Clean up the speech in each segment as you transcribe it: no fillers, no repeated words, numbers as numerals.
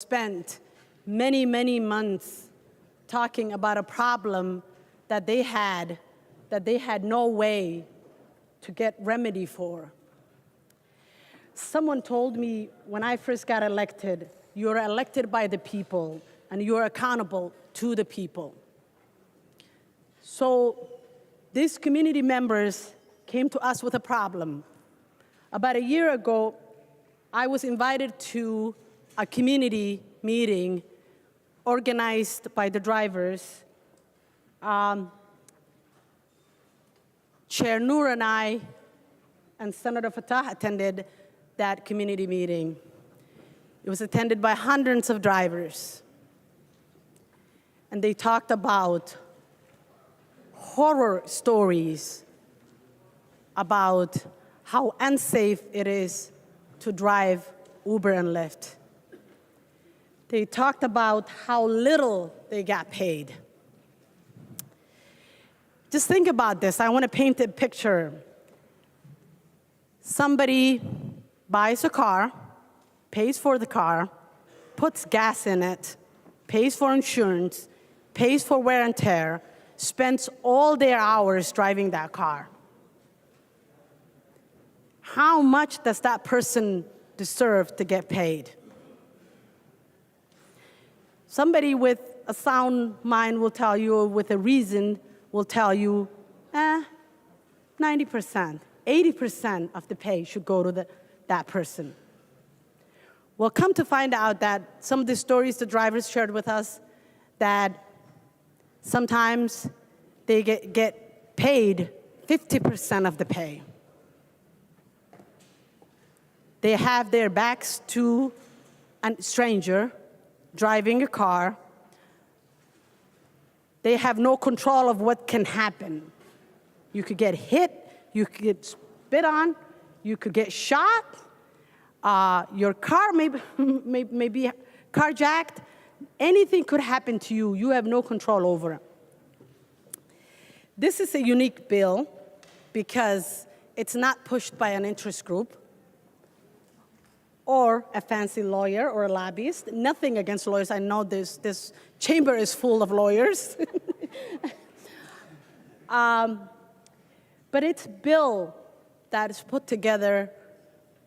spent many, many months talking about a problem that they had no way to get remedy for. Someone told me when I first got elected, you're elected by the people and you're accountable to the people. So these community members came to us with a problem. About a year ago, I was invited to a community meeting organized by the drivers. Chair Noor and I and Senator Fattah attended that community meeting. It was attended by hundreds of drivers. And they talked about horror stories about how unsafe it is to drive Uber and Lyft. They talked about how little they got paid. Just think about this. I want to paint a picture. Somebody buys a car, pays for the car, puts gas in it, pays for insurance, pays for wear and tear, spends all their hours driving that car. How much does that person deserve to get paid? Somebody with a sound mind will tell you, or with a reason, will tell you, 90%, 80% of the pay should go to that person. Well, come to find out that some of the stories the drivers shared with us, that sometimes they get paid 50% of the pay. They have their backs to a stranger driving a car. They have no control of what can happen. You could get hit, you could get spit on, you could get shot, your car may be carjacked. Anything could happen to you. You have no control over it. This is a unique bill because it's not pushed by an interest group or a fancy lawyer or a lobbyist. Nothing against lawyers. I know this chamber is full of lawyers. But it's a bill that is put together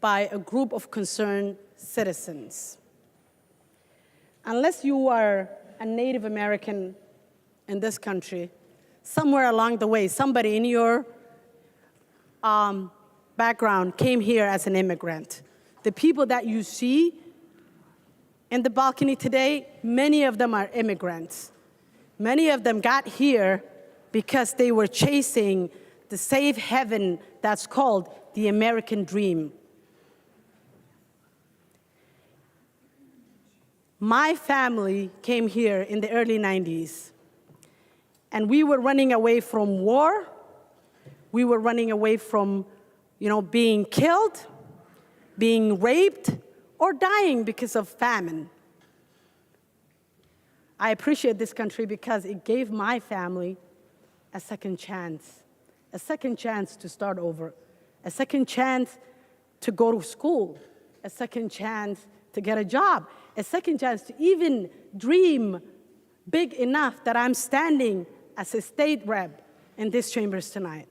by a group of concerned citizens. Unless you are a Native American in this country, somewhere along the way, somebody in your background came here as an immigrant. The people that you see in the balcony today, many of them are immigrants. Many of them got here because they were chasing the safe haven that's called the American dream. My family came here in the early 90s, and we were running away from war. We were running away from, being killed, being raped, or dying because of famine. I appreciate this country because it gave my family a second chance to start over, a second chance to go to school, a second chance to get a job, a second chance to even dream big enough that I'm standing as a state rep in these chambers tonight.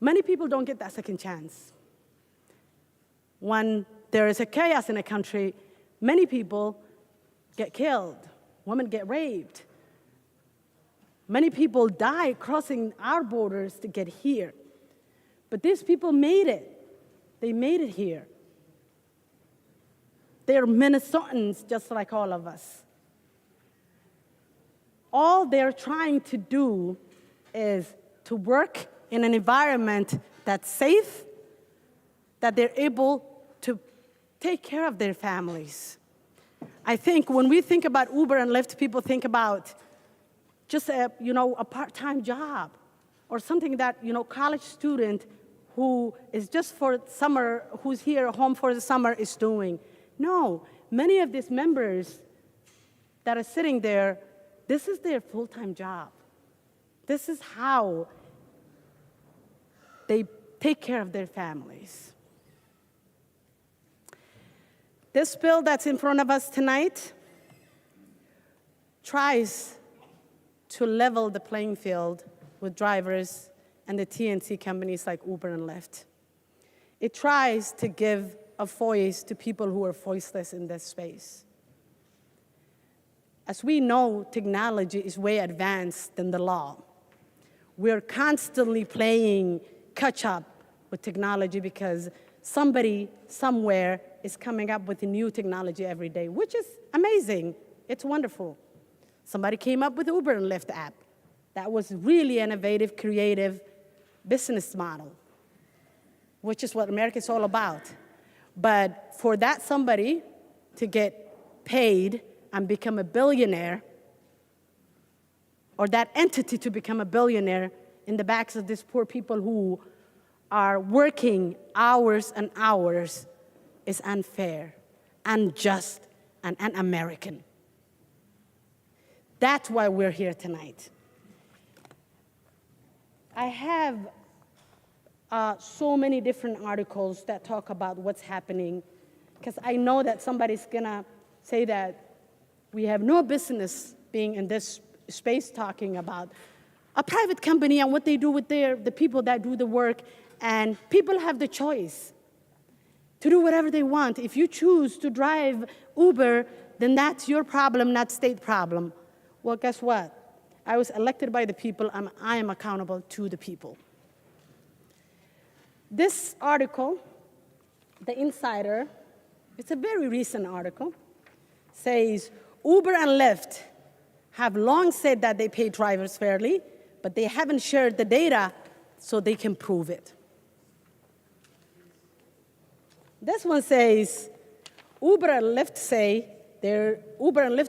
Many people don't get that second chance. When there is a chaos in a country, many people get killed, women get raped. Many people die crossing our borders to get here. But these people made it. They made it here. They're Minnesotans just like all of us. All they're trying to do is to work in an environment that's safe, that they're able to take care of their families. I think when we think about Uber and Lyft, people think about just a part-time job or something that, college student who is just for summer, who's here home for the summer is doing. No, many of these members that are sitting there, this is their full-time job. This is how they take care of their families. This bill that's in front of us tonight tries to level the playing field with drivers and the TNC companies like Uber and Lyft. It tries to give a voice to people who are voiceless in this space. As we know, technology is way advanced than the law. We're constantly playing catch up with technology because somebody somewhere is coming up with a new technology every day, which is amazing. It's wonderful. Somebody came up with the Uber and Lyft app. That was really innovative, creative business model, which is what America is all about. But for that somebody to get paid and become a billionaire, or that entity to become a billionaire in the backs of these poor people who are working hours and hours, is unfair, unjust, and un-American. That's why we're here tonight. I have so many different articles that talk about what's happening, because I know that somebody's gonna say that we have no business being in this space talking about a private company and what they do with the people that do the work, and people have the choice to do whatever they want. If you choose to drive Uber, then that's your problem, not state problem. Well, guess what? I was elected by the people, and I am accountable to the people. This article, The Insider, it's a very recent article, says Uber and Lyft have long said that they pay drivers fairly, but they haven't shared the data so they can prove it. This one says Uber and Lyft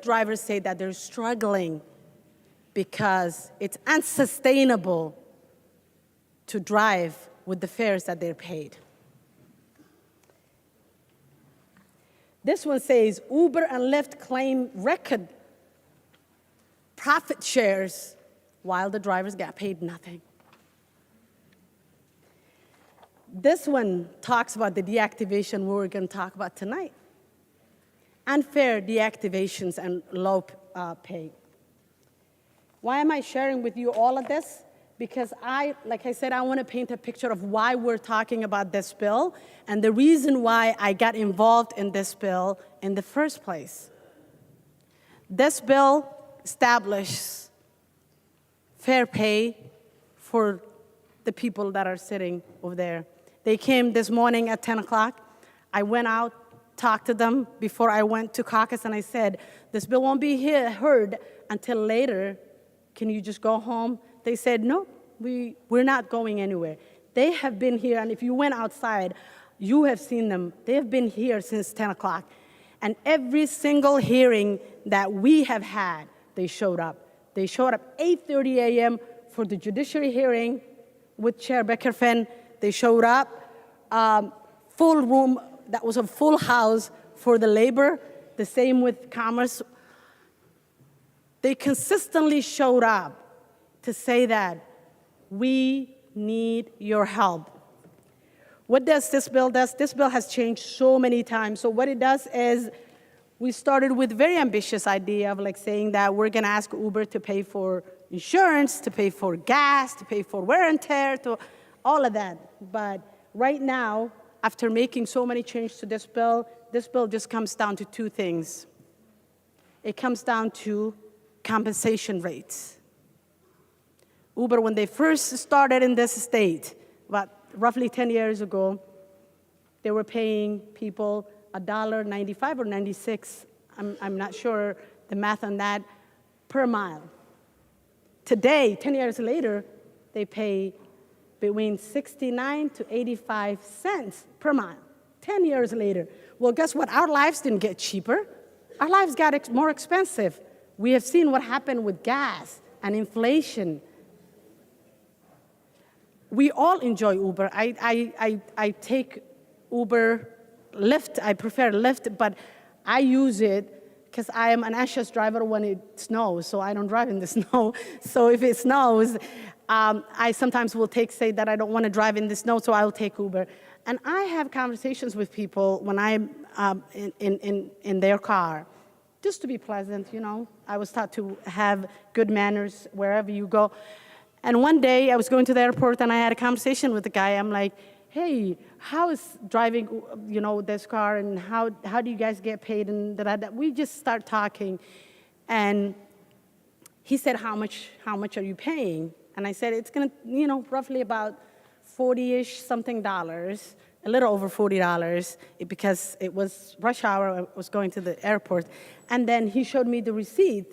drivers say that they're struggling because it's unsustainable to drive with the fares that they're paid. This one says Uber and Lyft claim record profit shares while the drivers got paid nothing. This one talks about the deactivation we're going to talk about tonight. Unfair deactivations and low pay. Why am I sharing with you all of this? Because like I said, I want to paint a picture of why we're talking about this bill and the reason why I got involved in this bill in the first place. This bill establishes fair pay for the people that are sitting over there. They came this morning at 10 o'clock. I went out, talked to them before I went to caucus, and I said, this bill won't be heard until later. Can you just go home? They said, no, we're not going anywhere. They have been here, and if you went outside, you have seen them. They have been here since 10 o'clock. And every single hearing that we have had, they showed up. They showed up 8:30 a.m. for the judiciary hearing with Chair Becker-Finn. They showed up, full room, that was a full house for the labor, the same with commerce. They consistently showed up to say that we need your help. What does this bill do? This bill has changed so many times. So what it does is we started with very ambitious idea of like saying that we're going to ask Uber to pay for insurance, to pay for gas, to pay for wear and tear, to all of that. But right now, after making so many changes to this bill just comes down to two things. It comes down to compensation rates. Uber, when they first started in this state, about roughly 10 years ago, they were paying people $1.95 or 96, I'm not sure the math on that, per mile. Today, 10 years later, they pay between 69 to 85 cents per mile, 10 years later. Well, guess what? Our lives didn't get cheaper. Our lives got more expensive. We have seen what happened with gas and inflation. We all enjoy Uber. I take Uber, Lyft. I prefer Lyft, but I use it because I am an anxious driver when it snows, so I don't drive in the snow. So if it snows, I sometimes will say that I don't want to drive in the snow, so I will take Uber. And I have conversations with people when I'm in their car, just to be pleasant, you know. I was taught to have good manners wherever you go. And one day I was going to the airport and I had a conversation with the guy. I'm like, hey, how is driving, you know, this car, and how do you guys get paid? And we just start talking. And he said, how much are you paying? And I said, it's gonna, you know, roughly about 40-ish something dollars, a little over $40, because it was rush hour. I was going to the airport. And then he showed me the receipt.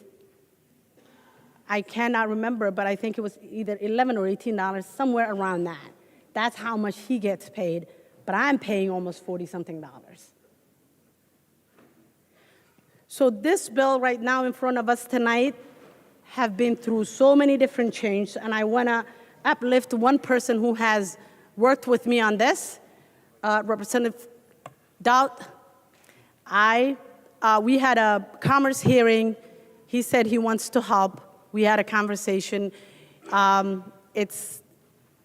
I cannot remember, but I think it was either $11 or $18, somewhere around that. That's how much he gets paid, but I'm paying almost 40-something dollars. So this bill right now in front of us tonight have been through so many different changes, and I want to uplift one person who has worked with me on this, Representative Dowd. We had a commerce hearing. He said he wants to help. We had a conversation.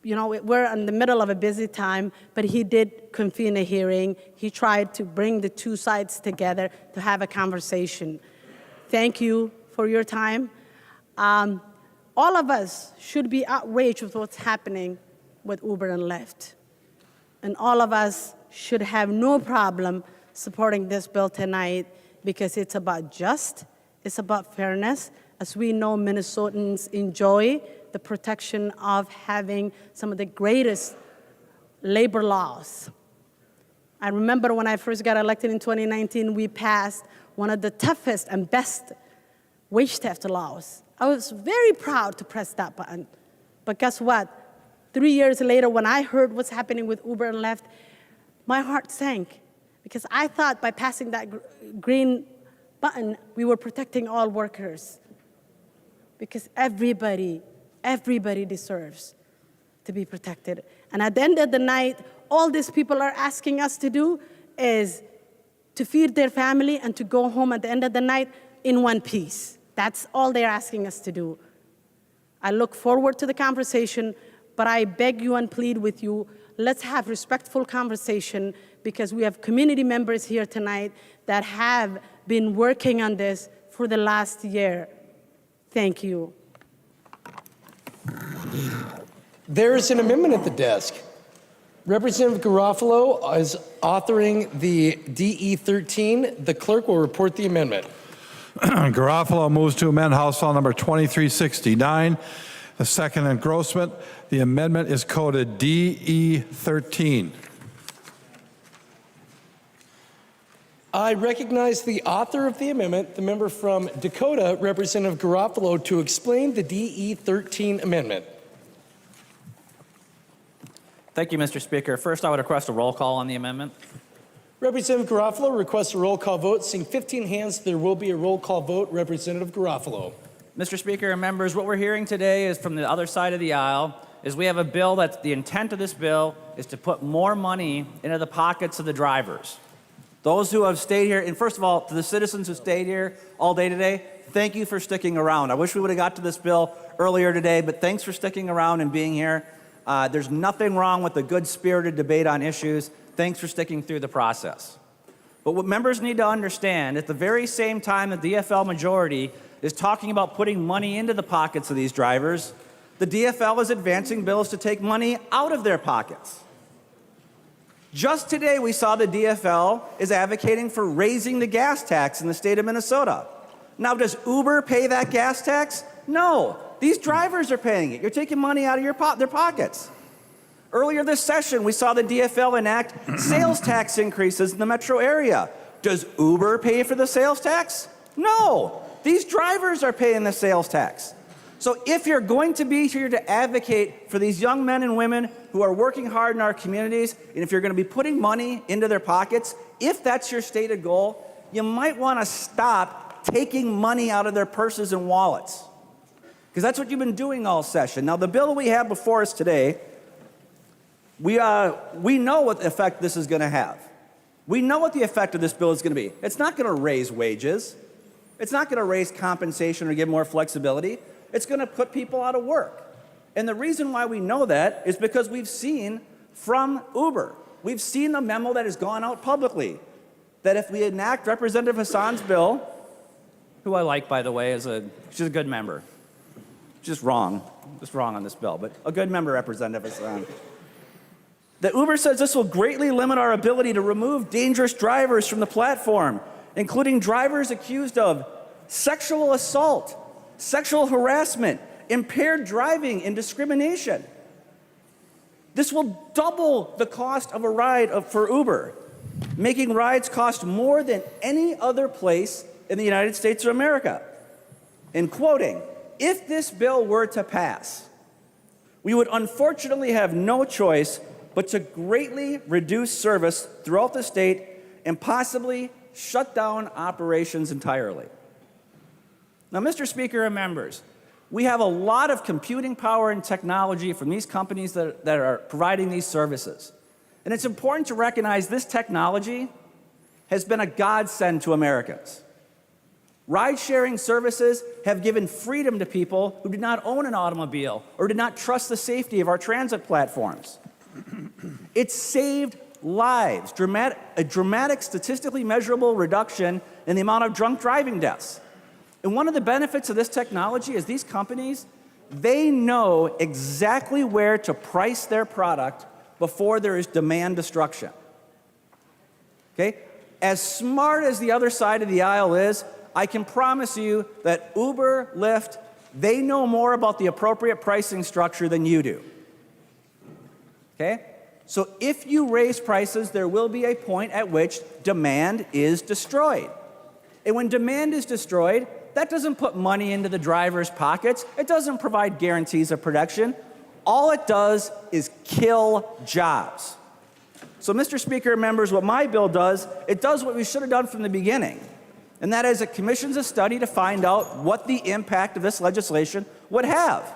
You know, we're in the middle of a busy time, but he did convene a hearing. He tried to bring the two sides together to have a conversation. Thank you for your time. All of us should be outraged with what's happening with Uber and Lyft. And all of us should have no problem supporting this bill tonight, because it's about it's about fairness. As we know, Minnesotans enjoy the protection of having some of the greatest labor laws. I remember when I first got elected in 2019, we passed one of the toughest and best wage theft laws. I was very proud to press that button. But guess what? 3 years later, when I heard what's happening with Uber and Lyft, my heart sank, because I thought by passing that green button, we were protecting all workers. Because everybody deserves to be protected. And at the end of the night, all these people are asking us to do is to feed their family and to go home at the end of the night in one piece. That's all they're asking us to do. I look forward to the conversation, but I beg you and plead with you, let's have respectful conversation, because we have community members here tonight that have been working on this for the last year. Thank you. There's an amendment at the desk. Representative Garofalo is authoring the DE 13. The clerk will report the amendment. Garofalo moves to amend House File Number 2369. The second engrossment. The amendment is coded DE 13. I recognize the author of the amendment, the member from Dakota, Representative Garofalo, to explain the DE 13 amendment. Thank you, Mr. Speaker. First, I would request a roll call on the amendment. Representative Garofalo requests a roll call vote. Seeing 15 hands, there will be a roll call vote. Representative Garofalo. Mr. Speaker and members, what we're hearing today is from the other side of the aisle is we have a bill that's the intent of this bill is to put more money into the pockets of the drivers. Those who have stayed here, and first of all, to the citizens who stayed here all day today, thank you for sticking around. I wish we would have got to this bill earlier today, but thanks for sticking around and being here. There's nothing wrong with a good-spirited debate on issues. Thanks for sticking through the process. But what members need to understand, at the very same time the DFL majority is talking about putting money into the pockets of these drivers, the DFL is advancing bills to take money out of their pockets. Just today, we saw the DFL is advocating for raising the gas tax in the state of Minnesota. Now, does Uber pay that gas tax? No. These drivers are paying it. You're taking money out of their pockets. Earlier this session, we saw the DFL enact sales tax increases in the metro area. Does Uber pay for the sales tax? No. These drivers are paying the sales tax. So if you're going to be here to advocate for these young men and women who are working hard in our communities, and if you're going to be putting money into their pockets, if that's your stated goal, you might want to stop taking money out of their purses and wallets, because that's what you've been doing all session. Now, the bill we have before us today, we know what effect this is going to have. We know what the effect of this bill is going to be. It's not going to raise wages. It's not going to raise compensation or give more flexibility. It's going to put people out of work. And the reason why we know that is because we've seen from Uber We've seen the memo that has gone out publicly that if we enact Representative Hassan's bill, who I like, by the way, she's a good member. Just wrong on this bill, but a good member, Representative Hassan. That Uber says this will greatly limit our ability to remove dangerous drivers from the platform, including drivers accused of sexual assault, sexual harassment, impaired driving, and discrimination. This will double the cost of a ride for Uber, making rides cost more than any other place in the United States of America. And quoting, if this bill were to pass, we would unfortunately have no choice but to greatly reduce service throughout the state and possibly shut down operations entirely. Now, Mr. Speaker and members, we have a lot of computing power and technology from these companies that are providing these services. And it's important to recognize this technology has been a godsend to Americans. Ride-sharing services have given freedom to people who did not own an automobile or did not trust the safety of our transit platforms. It's saved lives, a dramatic statistically measurable reduction in the amount of drunk driving deaths. And one of the benefits of this technology is these companies, they know exactly where to price their product before there is demand destruction. Okay? As smart as the other side of the aisle is, I can promise you that Uber, Lyft, they know more about the appropriate pricing structure than you do. Okay? So if you raise prices, there will be a point at which demand is destroyed. And when demand is destroyed, that doesn't put money into the driver's pockets. It doesn't provide guarantees of production. All it does is kill jobs. So, Mr. Speaker and members, what my bill does, it does what we should have done from the beginning. And that is it commissions a study to find out what the impact of this legislation would have.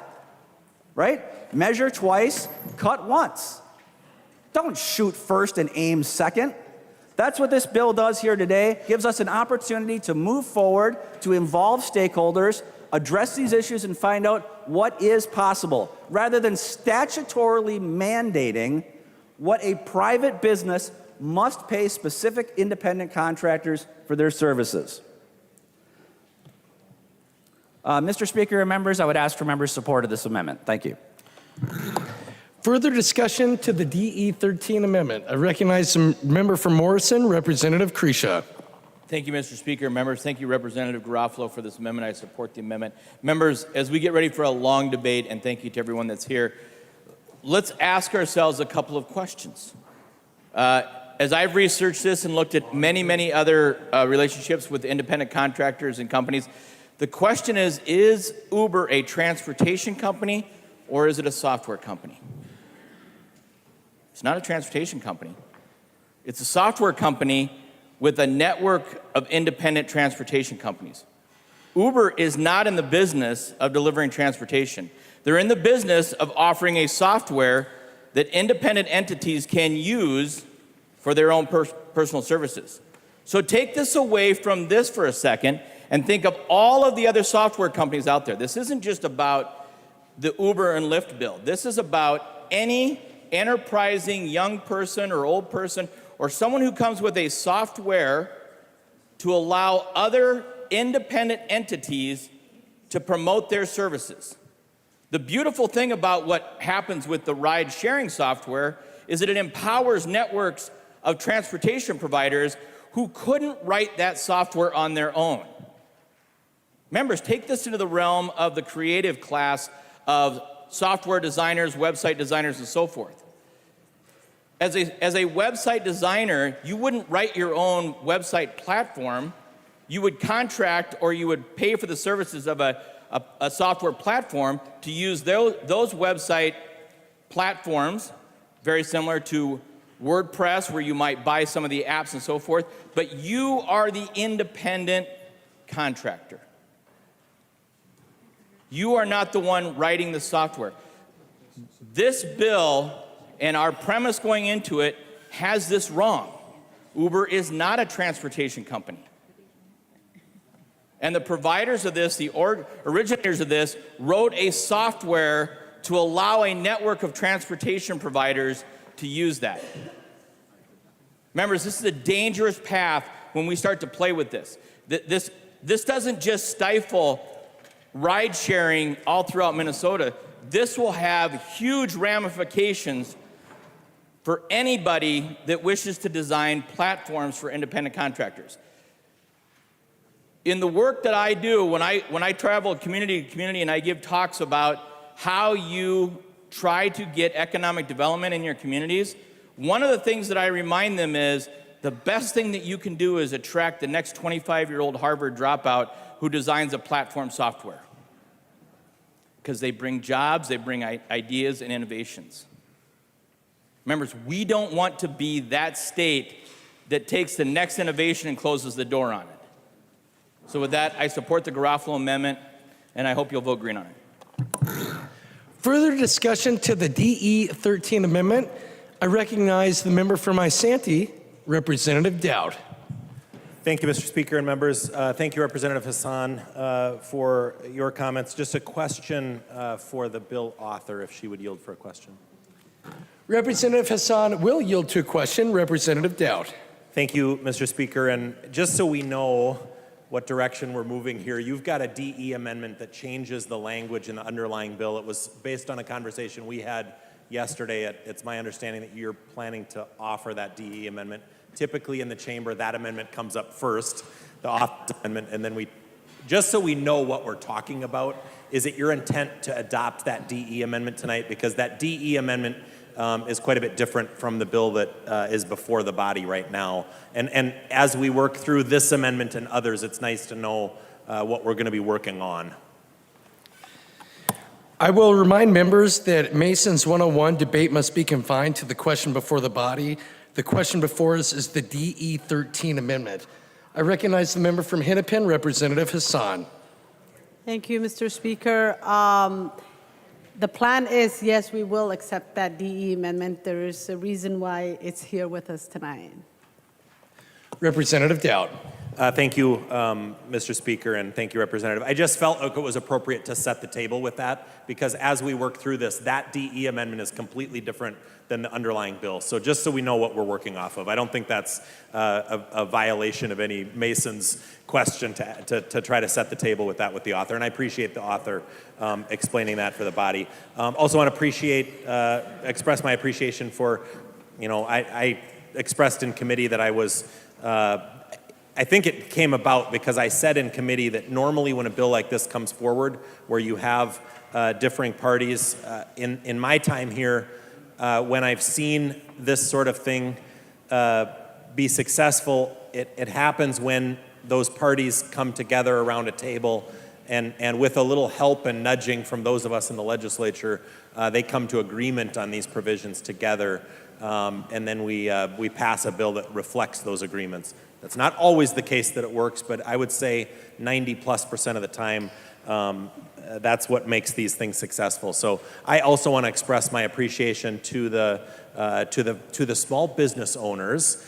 Right? Measure twice, cut once. Don't shoot first and aim second. That's what this bill does here today. Gives us an opportunity to move forward, to involve stakeholders, address these issues, and find out what is possible, rather than statutorily mandating what a private business must pay specific independent contractors for their services. Mr. Speaker and members, I would ask for members' support of this amendment. Thank you. Further discussion to the DE13 amendment. I recognize some member from Morrison, Representative Kresha. Thank you, Mr. Speaker. Members, thank you, Representative Garofalo, for this amendment. I support the amendment. Members, as we get ready for a long debate, and thank you to everyone that's here, let's ask ourselves a couple of questions. As I've researched this and looked at many, many other relationships with independent contractors and companies, the question is Uber a transportation company or is it a software company? It's not a transportation company. It's a software company with a network of independent transportation companies. Uber is not in the business of delivering transportation. They're in the business of offering a software that independent entities can use for their own personal services. So take this away from this for a second and think of all of the other software companies out there. This isn't just about the Uber and Lyft bill. This is about any enterprising young person or old person or someone who comes with a software to allow other independent entities to promote their services. The beautiful thing about what happens with the ride-sharing software is that it empowers networks of transportation providers who couldn't write that software on their own. Members, take this into the realm of the creative class of software designers, website designers, and so forth. As a website designer, you wouldn't write your own website platform. You would contract or you would pay for the services of a software platform to use those website platforms, very similar to WordPress, where you might buy some of the apps and so forth, but you are the independent contractor. You are not the one writing the software. This bill and our premise going into it has this wrong. Uber is not a transportation company. And the providers of this, the originators of this, wrote a software to allow a network of transportation providers to use that. Members, this is a dangerous path when we start to play with this. This doesn't just stifle ride sharing all throughout Minnesota. This will have huge ramifications for anybody that wishes to design platforms for independent contractors. In the work that I do, when I travel community to community and I give talks about how you try to get economic development in your communities, one of the things that I remind them is the best thing that you can do is attract the next 25-year-old Harvard dropout who designs a platform software. Because they bring jobs, they bring ideas and innovations. Members, we don't want to be that state that takes the next innovation and closes the door on it. So with that, I support the Garofalo amendment, and I hope you'll vote green on it. Further discussion to the DE 13 amendment. I recognize the member from Isanti, Representative Dowd. Thank you, Mr. Speaker and members. Thank you, Representative Hassan, for your comments. Just a question for the bill author, if she would yield for a question. Representative Hassan will yield to a question. Representative Dowd. Thank you, Mr. Speaker. And just so we know what direction we're moving here, you've got a DE amendment that changes the language in the underlying bill. It was based on a conversation we had yesterday. It's my understanding that you're planning to offer that DE amendment. Typically in the chamber, that amendment comes up first, the office amendment, and then just so we know what we're talking about, is it your intent to adopt that DE amendment tonight? Because that DE amendment is quite a bit different from the bill that is before the body right now. And as we work through this amendment and others, it's nice to know what we're going to be working on. I will remind members that Mason's 101 debate must be confined to the question before the body. The question before us is the DE 13 amendment. I recognize the member from Hennepin, Representative Hassan. Thank you, Mr. Speaker. The plan is, yes, we will accept that DE amendment. There is a reason why it's here with us tonight. Representative Dowd. Thank you, Mr. Speaker, and thank you, Representative. I just felt like it was appropriate to set the table with that, because as we work through this, that DE amendment is completely different than the underlying bill. So just so we know what we're working off of, I don't think that's a violation of any Mason's question to try to set the table with that with the author, and I appreciate the author explaining that for the body. Also want to express my appreciation for, I expressed in committee that I was, I think it came about because I said in committee that normally when a bill like this comes forward, where you have differing parties, in my time here, when I've seen this sort of thing be successful, it happens when those parties come together around a table and with a little help and nudging from those of us in the legislature, they come to agreement on these provisions together, and then we pass a bill that reflects those agreements. That's not always the case that it works, but I would say 90+% of the time, that's what makes these things successful. So I also want to express my appreciation to the small business owners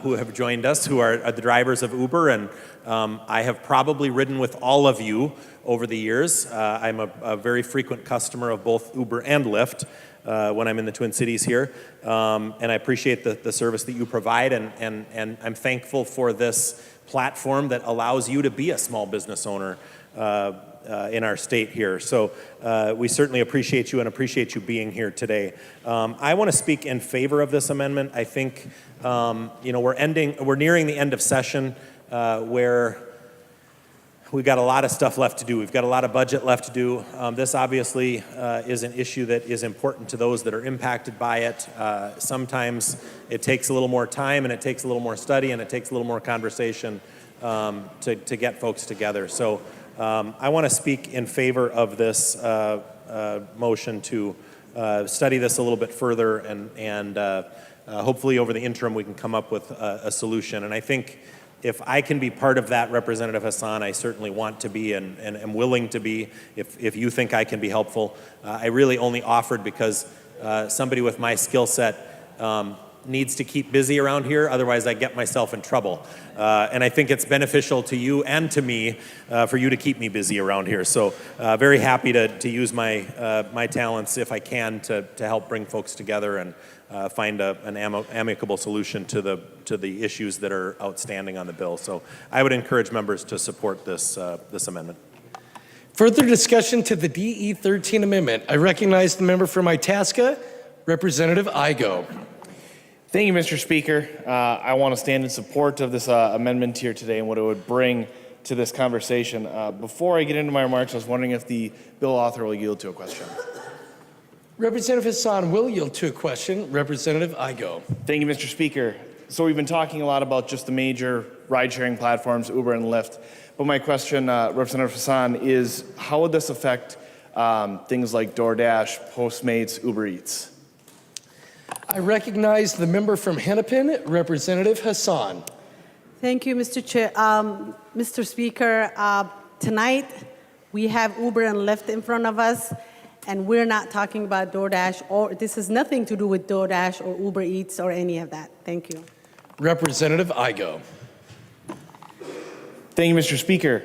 who have joined us, who are the drivers of Uber, and I have probably ridden with all of you over the years. I'm a very frequent customer of both Uber and Lyft when I'm in the Twin Cities here, and I appreciate the service that you provide, and I'm thankful for this platform that allows you to be a small business owner in our state here. So we certainly appreciate you and appreciate you being here today. I want to speak in favor of this amendment. I think we're nearing the end of session where we've got a lot of stuff left to do. We've got a lot of budget left to do. This obviously is an issue that is important to those that are impacted by it. Sometimes it takes a little more time, and it takes a little more study, and it takes a little more conversation to get folks together. So I want to speak in favor of this motion to study this a little bit further, and hopefully over the interim we can come up with a solution. And I think if I can be part of that, Representative Hassan, I certainly want to be and am willing to be if you think I can be helpful. I really only offered because somebody with my skill set needs to keep busy around here, otherwise I get myself in trouble. And I think it's beneficial to you and to me for you to keep me busy around here. So very happy to use my talents if I can to help bring folks together, and find an amicable solution to the issues that are outstanding on the bill. So I would encourage members to support this amendment. Further discussion to the DE 13 amendment. I recognize the member from Itasca, Representative Igo. Thank you, Mr. Speaker. I want to stand in support of this amendment here today and what it would bring to this conversation. Before I get into my remarks, I was wondering if the bill author will yield to a question. Representative Hassan will yield to a question. Representative Igo. Thank you, Mr. Speaker. So we've been talking a lot about just the major ride-sharing platforms, Uber and Lyft. But my question, Representative Hassan, is how would this affect things like DoorDash, Postmates, Uber Eats? I recognize the member from Hennepin, Representative Hassan. Thank you, Mr. Chair. Mr. Speaker, tonight we have Uber and Lyft in front of us, and we're not talking about DoorDash, or this has nothing to do with DoorDash or Uber Eats or any of that. Thank you. Representative Igo. Thank you, Mr. Speaker.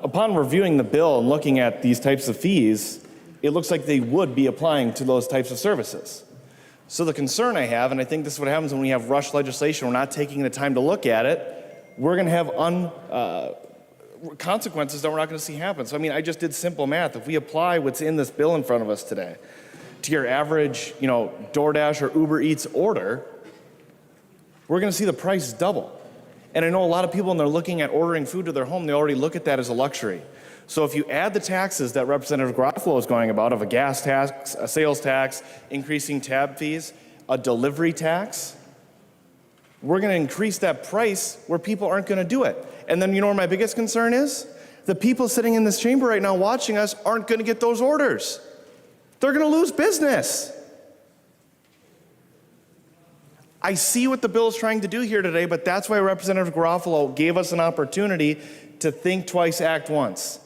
Upon reviewing the bill and looking at these types of fees, it looks like they would be applying to those types of services. So the concern I have, and I think this is what happens when we have rushed legislation, we're not taking the time to look at it, we're going to have consequences that we're not going to see happen. So, I mean, I just did simple math. If we apply what's in this bill in front of us today to your average, DoorDash or Uber Eats order, we're going to see the price double. And I know a lot of people, when they're looking at ordering food to their home, they already look at that as a luxury. So if you add the taxes that Representative Garofalo is going about, of a gas tax, a sales tax, increasing tab fees, a delivery tax, we're going to increase that price where people aren't going to do it. And then you know where my biggest concern is? The people sitting in this chamber right now watching us aren't going to get those orders. They're going to lose business. I see what the bill is trying to do here today, but that's why Representative Garofalo gave us an opportunity to think twice, act once.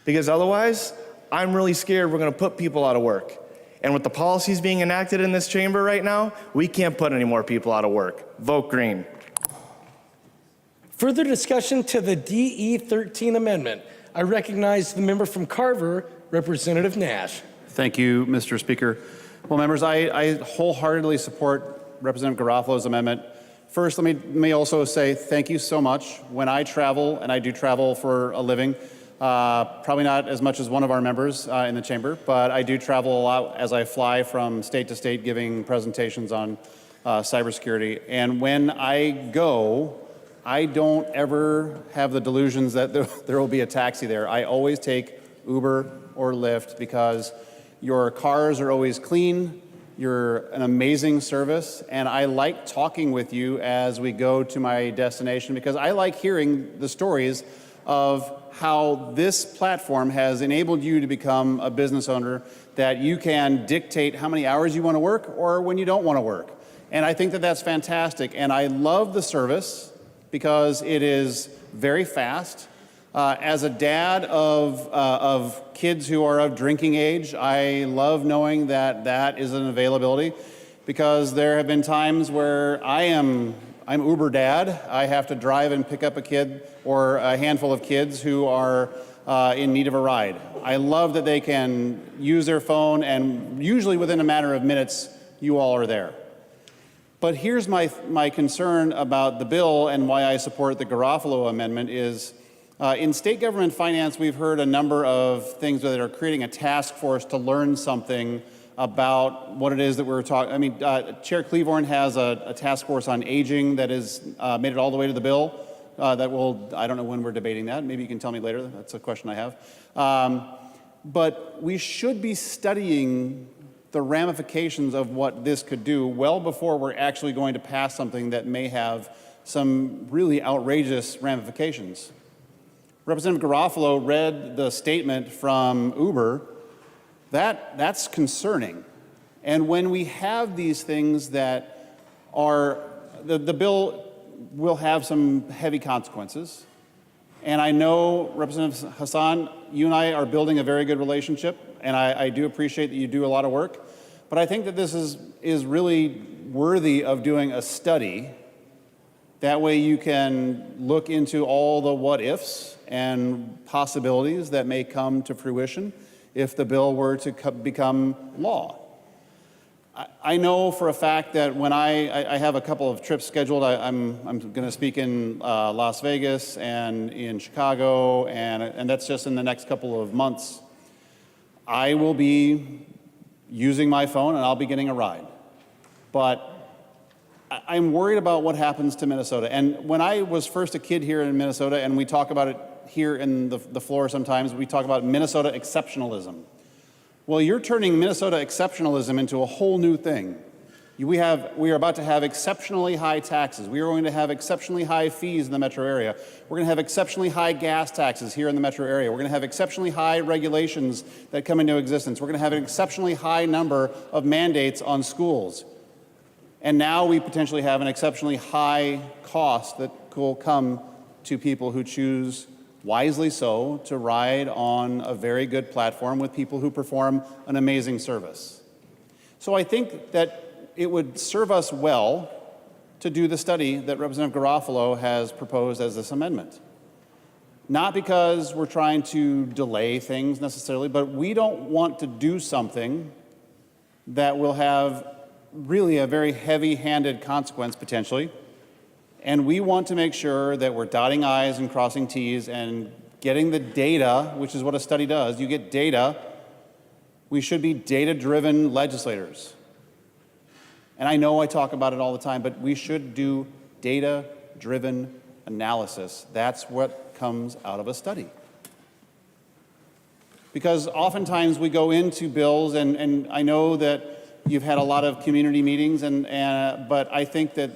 Because otherwise, I'm really scared we're going to put people out of work. And with the policies being enacted in this chamber right now, we can't put any more people out of work. Vote green. Further discussion to the DE 13 amendment. I recognize the member from Carver, Representative Nash. Thank you, Mr. Speaker. Well, members, I wholeheartedly support Representative Garofalo's amendment. First, let me also say thank you so much. When I travel, and I do travel for a living, probably not as much as one of our members in the chamber, but I do travel a lot as I fly from state to state giving presentations on cybersecurity. And when I go, I don't ever have the delusions that there will be a taxi there. I always take Uber or Lyft because your cars are always clean, you're an amazing service, and I like talking with you as we go to my destination because I like hearing the stories of how this platform has enabled you to become a business owner, that you can dictate how many hours you want to work or when you don't want to work. And I think that that's fantastic, and I love the service because it is very fast. As a dad of kids who are of drinking age, I love knowing that that is an availability because there have been times where I'm Uber dad. I have to drive and pick up a kid or a handful of kids who are in need of a ride. I love that they can use their phone and usually within a matter of minutes, you all are there. But here's my concern about the bill and why I support the Garofalo amendment is in state government finance, we've heard a number of things that are creating a task force to learn something about what it is that we're talking. I mean, Chair Cleavorn has a task force on aging that has made it all the way to the bill. That will, I don't know when we're debating that. Maybe you can tell me later. That's a question I have. But we should be studying the ramifications of what this could do well before we're actually going to pass something that may have some really outrageous ramifications. Representative Garofalo read the statement from Uber. That's concerning. And when we have these things that are, the bill will have some heavy consequences. And I know, Representative Hassan, you and I are building a very good relationship, and I do appreciate that you do a lot of work. But I think that this is really worthy of doing a study. That way you can look into all the what-ifs and possibilities that may come to fruition if the bill were to become law. I know for a fact that when I have a couple of trips scheduled, I'm going to speak in Las Vegas and in Chicago, and that's just in the next couple of months. I will be using my phone and I'll be getting a ride. But I'm worried about what happens to Minnesota. And when I was first a kid here in Minnesota, and we talk about it here in the floor sometimes, we talk about Minnesota exceptionalism. Well, you're turning Minnesota exceptionalism into a whole new thing. We are about to have exceptionally high taxes. We are going to have exceptionally high fees in the metro area. We're going to have exceptionally high gas taxes here in the metro area. We're going to have exceptionally high regulations that come into existence. We're going to have an exceptionally high number of mandates on schools. And now we potentially have an exceptionally high cost that will come to people who choose, wisely so, to ride on a very good platform with people who perform an amazing service. So I think that it would serve us well to do the study that Representative Garofalo has proposed as this amendment. Not because we're trying to delay things necessarily, but we don't want to do something that will have really a very heavy-handed consequence potentially. And we want to make sure that we're dotting I's and crossing T's and getting the data, which is what a study does. You get data. We should be data-driven legislators. And I know I talk about it all the time, but we should do data-driven analysis. That's what comes out of a study. Because oftentimes we go into bills, and I know that you've had a lot of community meetings, but I think that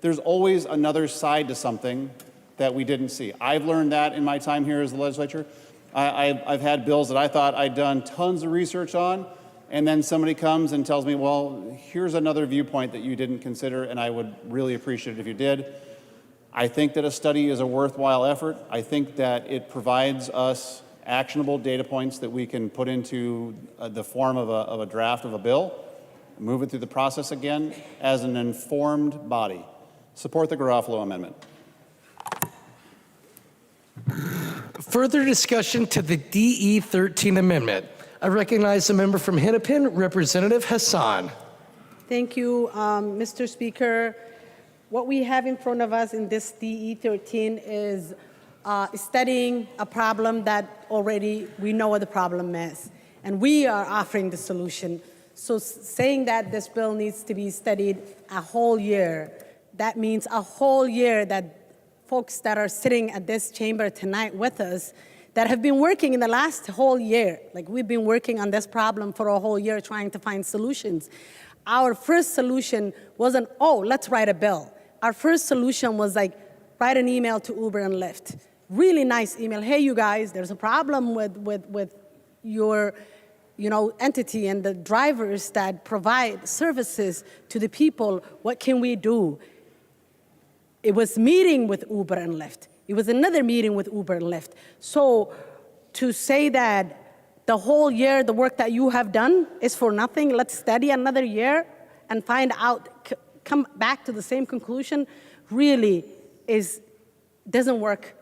there's always another side to something that we didn't see. I've learned that in my time here as the legislature. I've had bills that I thought I'd done tons of research on, and then somebody comes and tells me, well, here's another viewpoint that you didn't consider, and I would really appreciate it if you did. I think that a study is a worthwhile effort. I think that it provides us actionable data points that we can put into the form of a draft of a bill, move it through the process again as an informed body. Support the Garofalo amendment. Further discussion to the DE 13 amendment. I recognize the member from Hennepin, Representative Hassan. Thank you, Mr. Speaker. What we have in front of us in this DE 13 is studying a problem that already we know what the problem is, and we are offering the solution. So saying that this bill needs to be studied a whole year, that means a whole year that folks that are sitting at this chamber tonight with us that have been working in the last whole year, like we've been working on this problem for a whole year trying to find solutions. Our first solution wasn't, oh, let's write a bill. Our first solution was like, write an email to Uber and Lyft. Really nice email. Hey, you guys, there's a problem with your entity and the drivers that provide services to the people. What can we do? It was meeting with Uber and Lyft. It was another meeting with Uber and Lyft. So to say that the whole year, the work that you have done is for nothing, let's study another year and find out, come back to the same conclusion, really doesn't work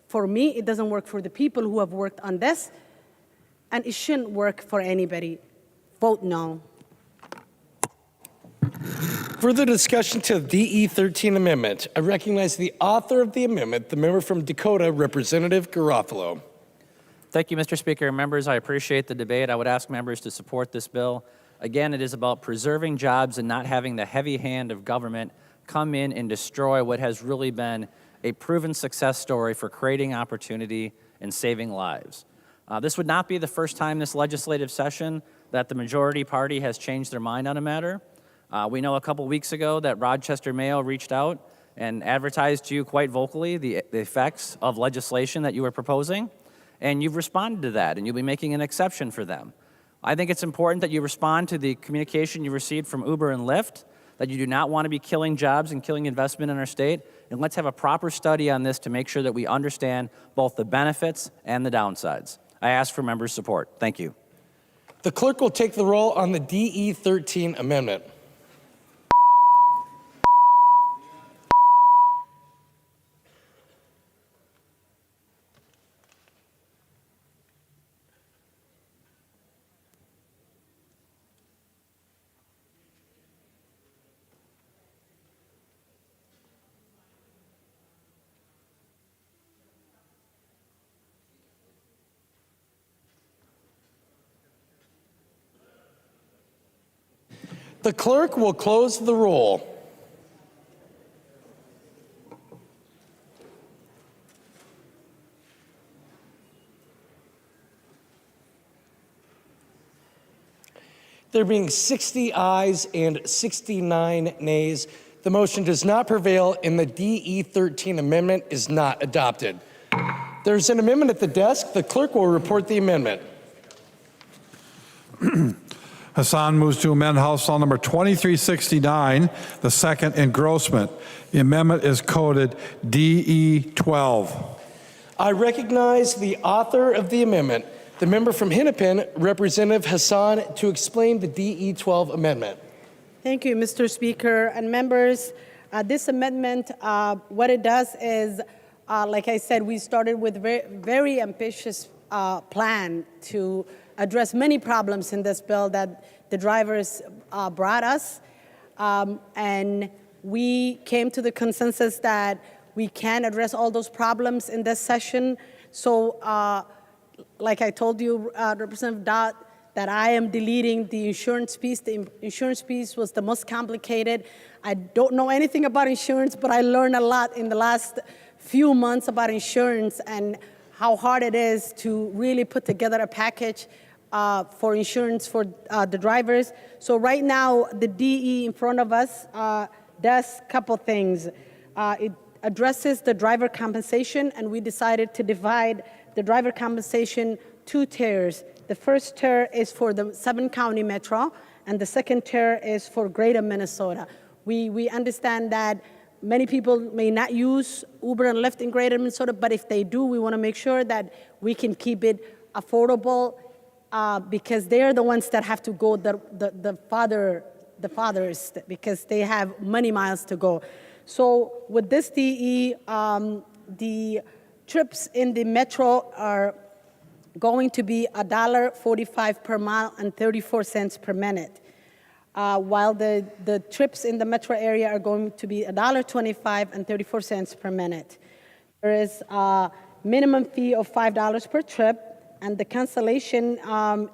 for me. It doesn't work for the people who have worked on this, and it shouldn't work for anybody. Vote no. Further discussion to the DE 13 amendment. I recognize the author of the amendment, the member from Dakota, Representative Garofalo. Thank you, Mr. Speaker. Members, I appreciate the debate. I would ask members to support this bill. Again, it is about preserving jobs and not having the heavy hand of government come in and destroy what has really been a proven success story for creating opportunity and saving lives. This would not be the first time this legislative session that the majority party has changed their mind on a matter. We know a couple weeks ago that Rochester Mayo reached out and advertised to you quite vocally the effects of legislation that you were proposing, and you've responded to that, and you'll be making an exception for them. I think it's important that you respond to the communication you received from Uber and Lyft, that you do not want to be killing jobs and killing investment in our state, and let's have a proper study on this to make sure that we understand both the benefits and the downsides. I ask for members' support. Thank you. The clerk will take the roll on the DE 13 amendment. The clerk will close the roll. There being 60 ayes and 69 nays, the motion does not prevail and the DE13 amendment is not adopted. There's an amendment at the desk. The clerk will report the amendment. Hassan moves to amend House File Number 2369, the second engrossment. The amendment is coded DE12. I recognize the author of the amendment, the member from Hennepin, Representative Hassan, to explain the DE12 amendment. Thank you, Mr. Speaker and members. This amendment, what it does is, like I said, we started with a very ambitious plan to address many problems in this bill that the drivers brought us. And we came to the consensus that we can address all those problems in this session. So, like I told you, Representative Dodd, that I am deleting the insurance piece. The insurance piece was the most complicated. I don't know anything about insurance, but I learned a lot in the last few months about insurance and how hard it is to really put together a package for insurance for the drivers. So right now, the DE in front of us does a couple things. It addresses the driver compensation, and we decided to divide the driver compensation two tiers. The first tier is for the 7-county metro, and the second tier is for greater Minnesota. We understand that many people may not use Uber and Lyft in greater Minnesota, but if they do, we want to make sure that we can keep it affordable because they're the ones that have to go the farthest because they have many miles to go. So with this DE, the trips in the metro are going to be $1.45 per mile and 34 cents per minute, while the trips in the metro area are going to be $1.25 and 34 cents per minute. There is a minimum fee of $5 per trip, and the cancellation,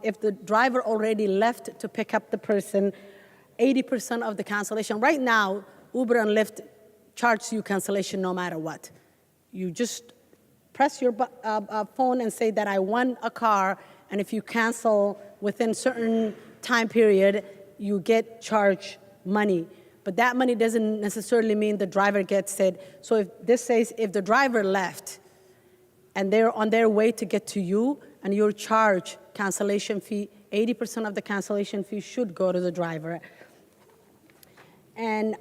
if the driver already left to pick up the person, 80% of the cancellation. Right now, Uber and Lyft charge you cancellation no matter what. You just press your phone and say that I want a car, and if you cancel within certain time period, you get charged money. But that money doesn't necessarily mean the driver gets it. So if this says if the driver left and they're on their way to get to you and you're charged cancellation fee, 80% of the cancellation fee should go to the driver. And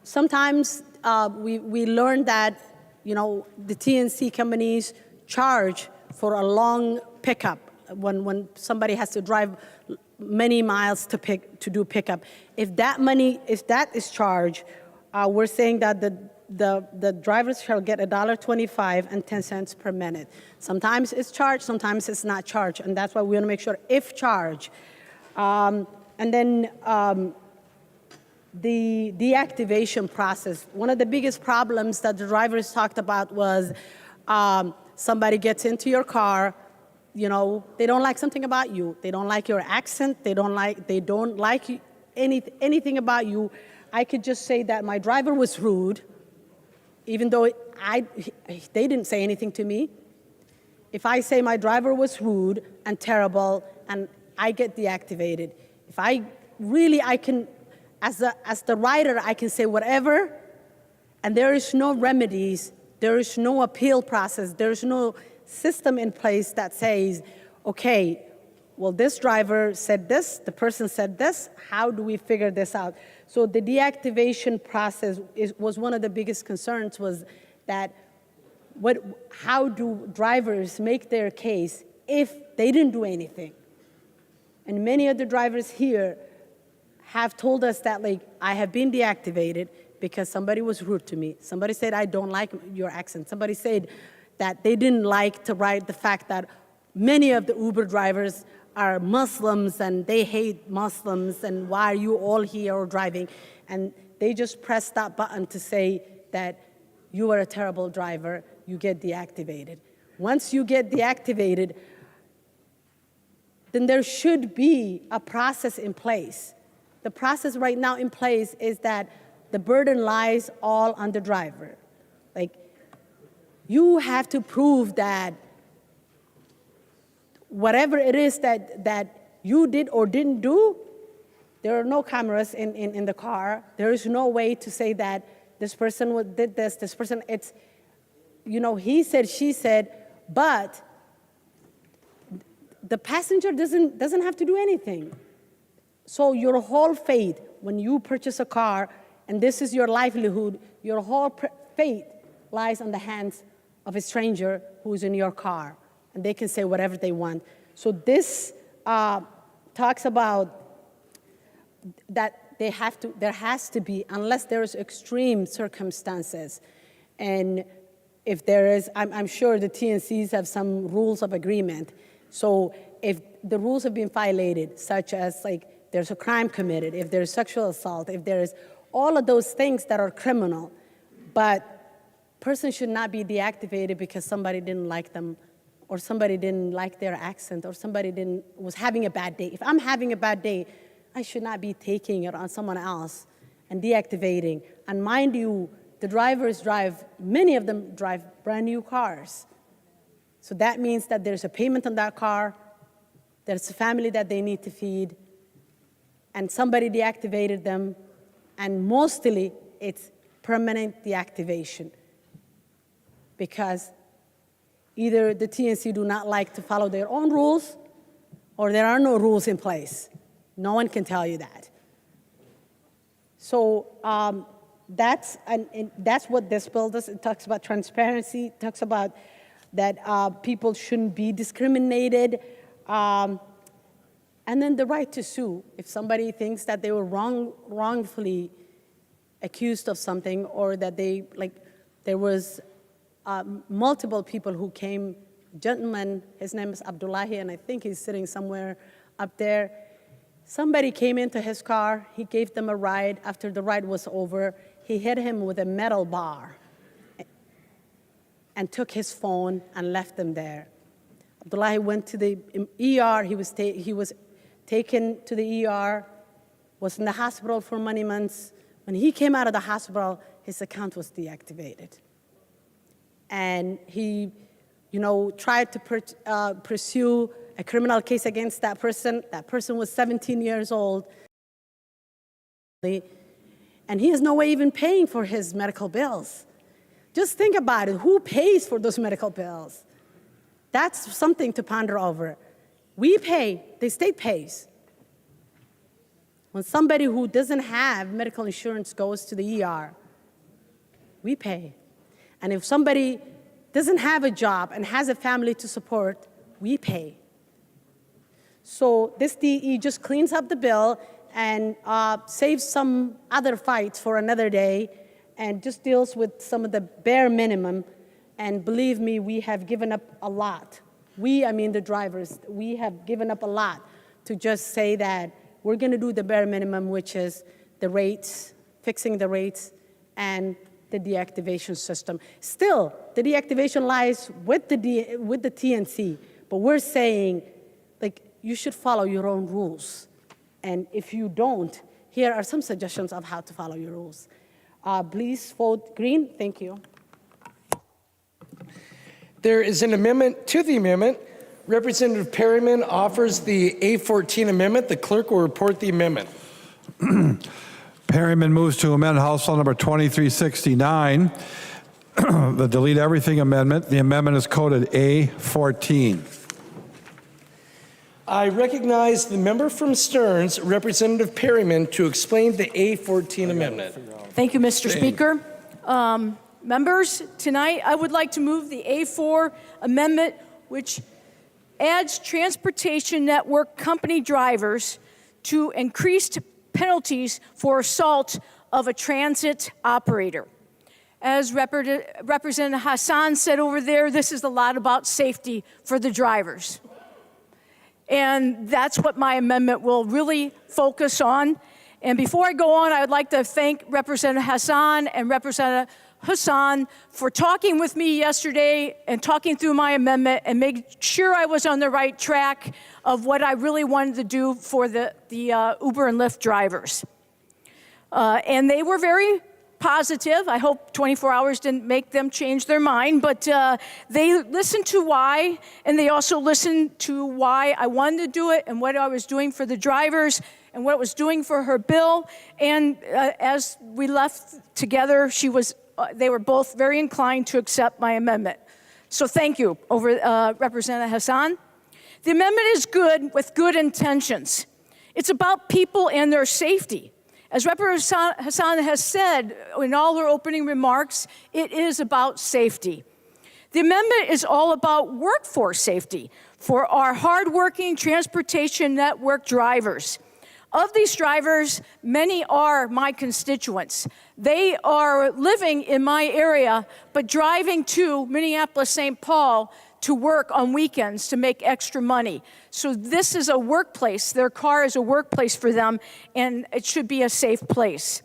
sometimes we learned that, you know, the TNC companies charge for a long pickup when somebody has to drive many miles to do pickup. If that is charged, we're saying that the drivers shall get $1.25 and 10 cents per minute. Sometimes it's charged, sometimes it's not charged, and that's why we want to make sure if charged. And then the deactivation process. One of the biggest problems that the drivers talked about was somebody gets into your car, you know, they don't like something about you. They don't like your accent. They don't like anything about you. I could just say that my driver was rude, even though they didn't say anything to me. If I say my driver was rude and terrible and I get deactivated, if I can, as the rider, I can say whatever, and there is no remedies, there is no appeal process, there is no system in place that says, okay, well, this driver said this, the person said this, how do we figure this out? So the deactivation process was one of the biggest concerns, was that how do drivers make their case if they didn't do anything? And many of the drivers here have told us that, like, I have been deactivated because somebody was rude to me. Somebody said, I don't like your accent. Somebody said that they didn't like to write the fact that many of the Uber drivers are Muslims and they hate Muslims and why are you all here or driving? And they just press that button to say that you are a terrible driver, you get deactivated. Once you get deactivated, then there should be a process in place. The process right now in place is that the burden lies all on the driver. Like, you have to prove that whatever it is that you did or didn't do, there are no cameras in the car. There is no way to say that this person did this person, it's, he said, she said, but the passenger doesn't have to do anything. So your whole fate, when you purchase a car, and this is your livelihood, your whole fate lies on the hands of a stranger who's in your car, and they can say whatever they want. So this talks about that there has to be, unless there is extreme circumstances, and if there is, I'm sure the TNCs have some rules of agreement. So if the rules have been violated, such as like there's a crime committed, if there's sexual assault, if there is all of those things that are criminal, but person should not be deactivated because somebody didn't like them, or somebody didn't like their accent, or somebody was having a bad day. If I'm having a bad day, I should not be taking it on someone else and deactivating. And mind you, the drivers many of them drive brand new cars. So that means that there's a payment on that car, there's a family that they need to feed, and somebody deactivated them, and mostly it's permanent deactivation, because either the TNC do not like to follow their own rules, or there are no rules in place. No one can tell you that. So that's what this bill does. It talks about transparency, it talks about that people shouldn't be discriminated, and then the right to sue. If somebody thinks that they were wrongfully accused of something, or that there was multiple people who came, gentleman, his name is Abdullahi, and I think he's sitting somewhere up there. Somebody came into his car, he gave them a ride. After the ride was over, he hit him with a metal bar and took his phone and left them there. Abdullahi went to the ER, he was taken to the ER, was in the hospital for many months. When he came out of the hospital, his account was deactivated. And he, tried to pursue a criminal case against that person. That person was 17 years old. And he has no way even paying for his medical bills. Just think about it. Who pays for those medical bills? That's something to ponder over. We pay, the state pays. When somebody who doesn't have medical insurance goes to the ER, we pay. And if somebody doesn't have a job and has a family to support, we pay. So this DE just cleans up the bill and saves some other fights for another day, and just deals with some of the bare minimum. And believe me, we have given up a lot. I mean the drivers, we have given up a lot to just say that we're going to do the bare minimum, which is the rates, fixing the rates, and the deactivation system. Still, the deactivation lies with the TNC, but we're saying, you should follow your own rules. And if you don't, here are some suggestions of how to follow your rules. Please vote green. Thank you. There is an amendment to the amendment. Representative Perryman offers the A14 amendment. The clerk will report the amendment. Perryman moves to amend House Bill number 2369, the delete everything amendment. The amendment is coded A14. I recognize the member from Stearns, Representative Perryman, to explain the A14 amendment. Thank you, Mr. Speaker. Members, tonight I would like to move the A4 amendment, which adds transportation network company drivers to increased penalties for assault of a transit operator. As Representative Hassan said over there, this is a lot about safety for the drivers. And that's what my amendment will really focus on. And before I go on, I would like to thank Representative Hassan and Representative Hassan for talking with me yesterday and talking through my amendment and making sure I was on the right track of what I really wanted to do for the Uber and Lyft drivers. And they were very positive. I hope 24 hours didn't make them change their mind, but they listened to why, and they also listened to why I wanted to do it and what I was doing for the drivers and what it was doing for her bill. And as we left together, they were both very inclined to accept my amendment. So thank you, Representative Hassan. The amendment is good with good intentions. It's about people and their safety. As Representative Hassan has said in all her opening remarks, it is about safety. The amendment is all about workforce safety for our hardworking transportation network drivers. Of these drivers, many are my constituents. They are living in my area, but driving to Minneapolis-St. Paul to work on weekends to make extra money. So this is a workplace. Their car is a workplace for them, and it should be a safe place.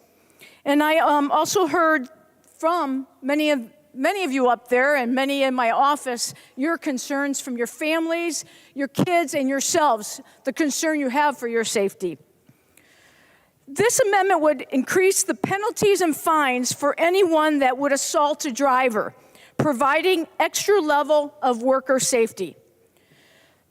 And I also heard from many of you up there and many in my office, your concerns from your families, your kids, and yourselves, the concern you have for your safety. This amendment would increase the penalties and fines for anyone that would assault a driver, providing extra level of worker safety.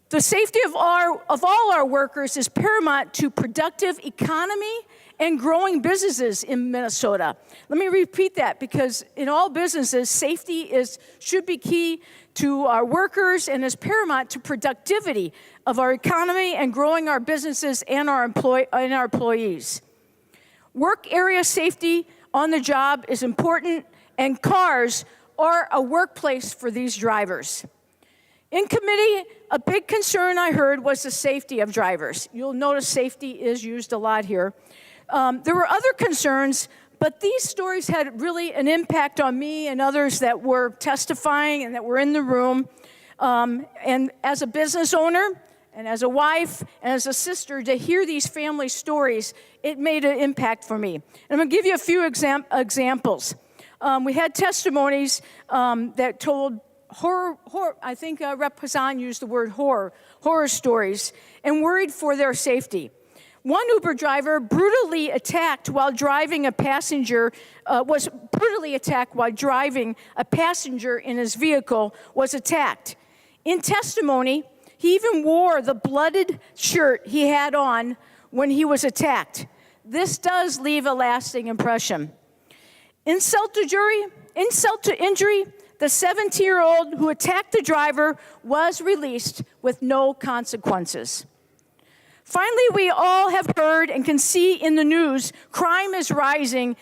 The safety of all our workers is paramount to productive economy and growing businesses in Minnesota. Let me repeat that, because in all businesses, safety should be key to our workers and is paramount to productivity of our economy and growing our businesses and our employees. Work area safety on the job is important, and cars are a workplace for these drivers. In committee, a big concern I heard was the safety of drivers. You'll notice safety is used a lot here. There were other concerns, but these stories had really an impact on me and others that were testifying and that were in the room. And as a business owner, and as a wife, and as a sister, to hear these family stories, it made an impact for me. And I'm gonna give you a few examples. We had testimonies that told horror, I think Rep. Hassan used the word horror stories, and worried for their safety. One Uber driver was brutally attacked while driving a passenger in his vehicle was attacked. In testimony, he even wore the blooded shirt he had on when he was attacked. This does leave a lasting impression. Insult to injury, the 17-year-old who attacked the driver was released with no consequences. Finally, we all have heard and can see in the news crime is rising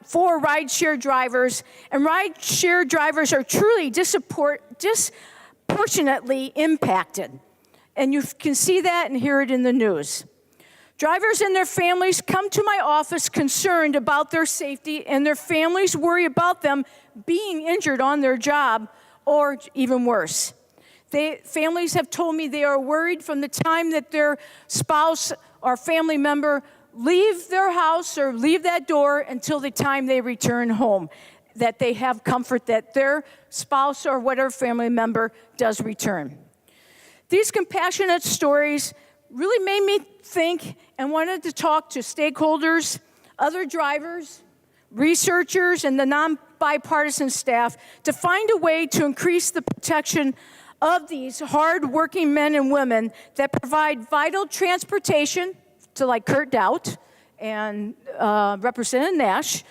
for rideshare drivers, and rideshare drivers are truly disproportionately impacted. And you can see that and hear it in the news. Drivers and their families come to my office concerned about their safety, and their families worry about them being injured on their job, or even worse. Families have told me they are worried from the time that their spouse or family member leave their house or leave that door until the time they return home, that they have comfort that their spouse or whatever family member does return. These compassionate stories really made me think and wanted to talk to stakeholders, other drivers, researchers, and the non-bipartisan staff to find a way to increase the protection of these hard-working men and women that provide vital transportation to, like Kurt Dowd and Representative Nash,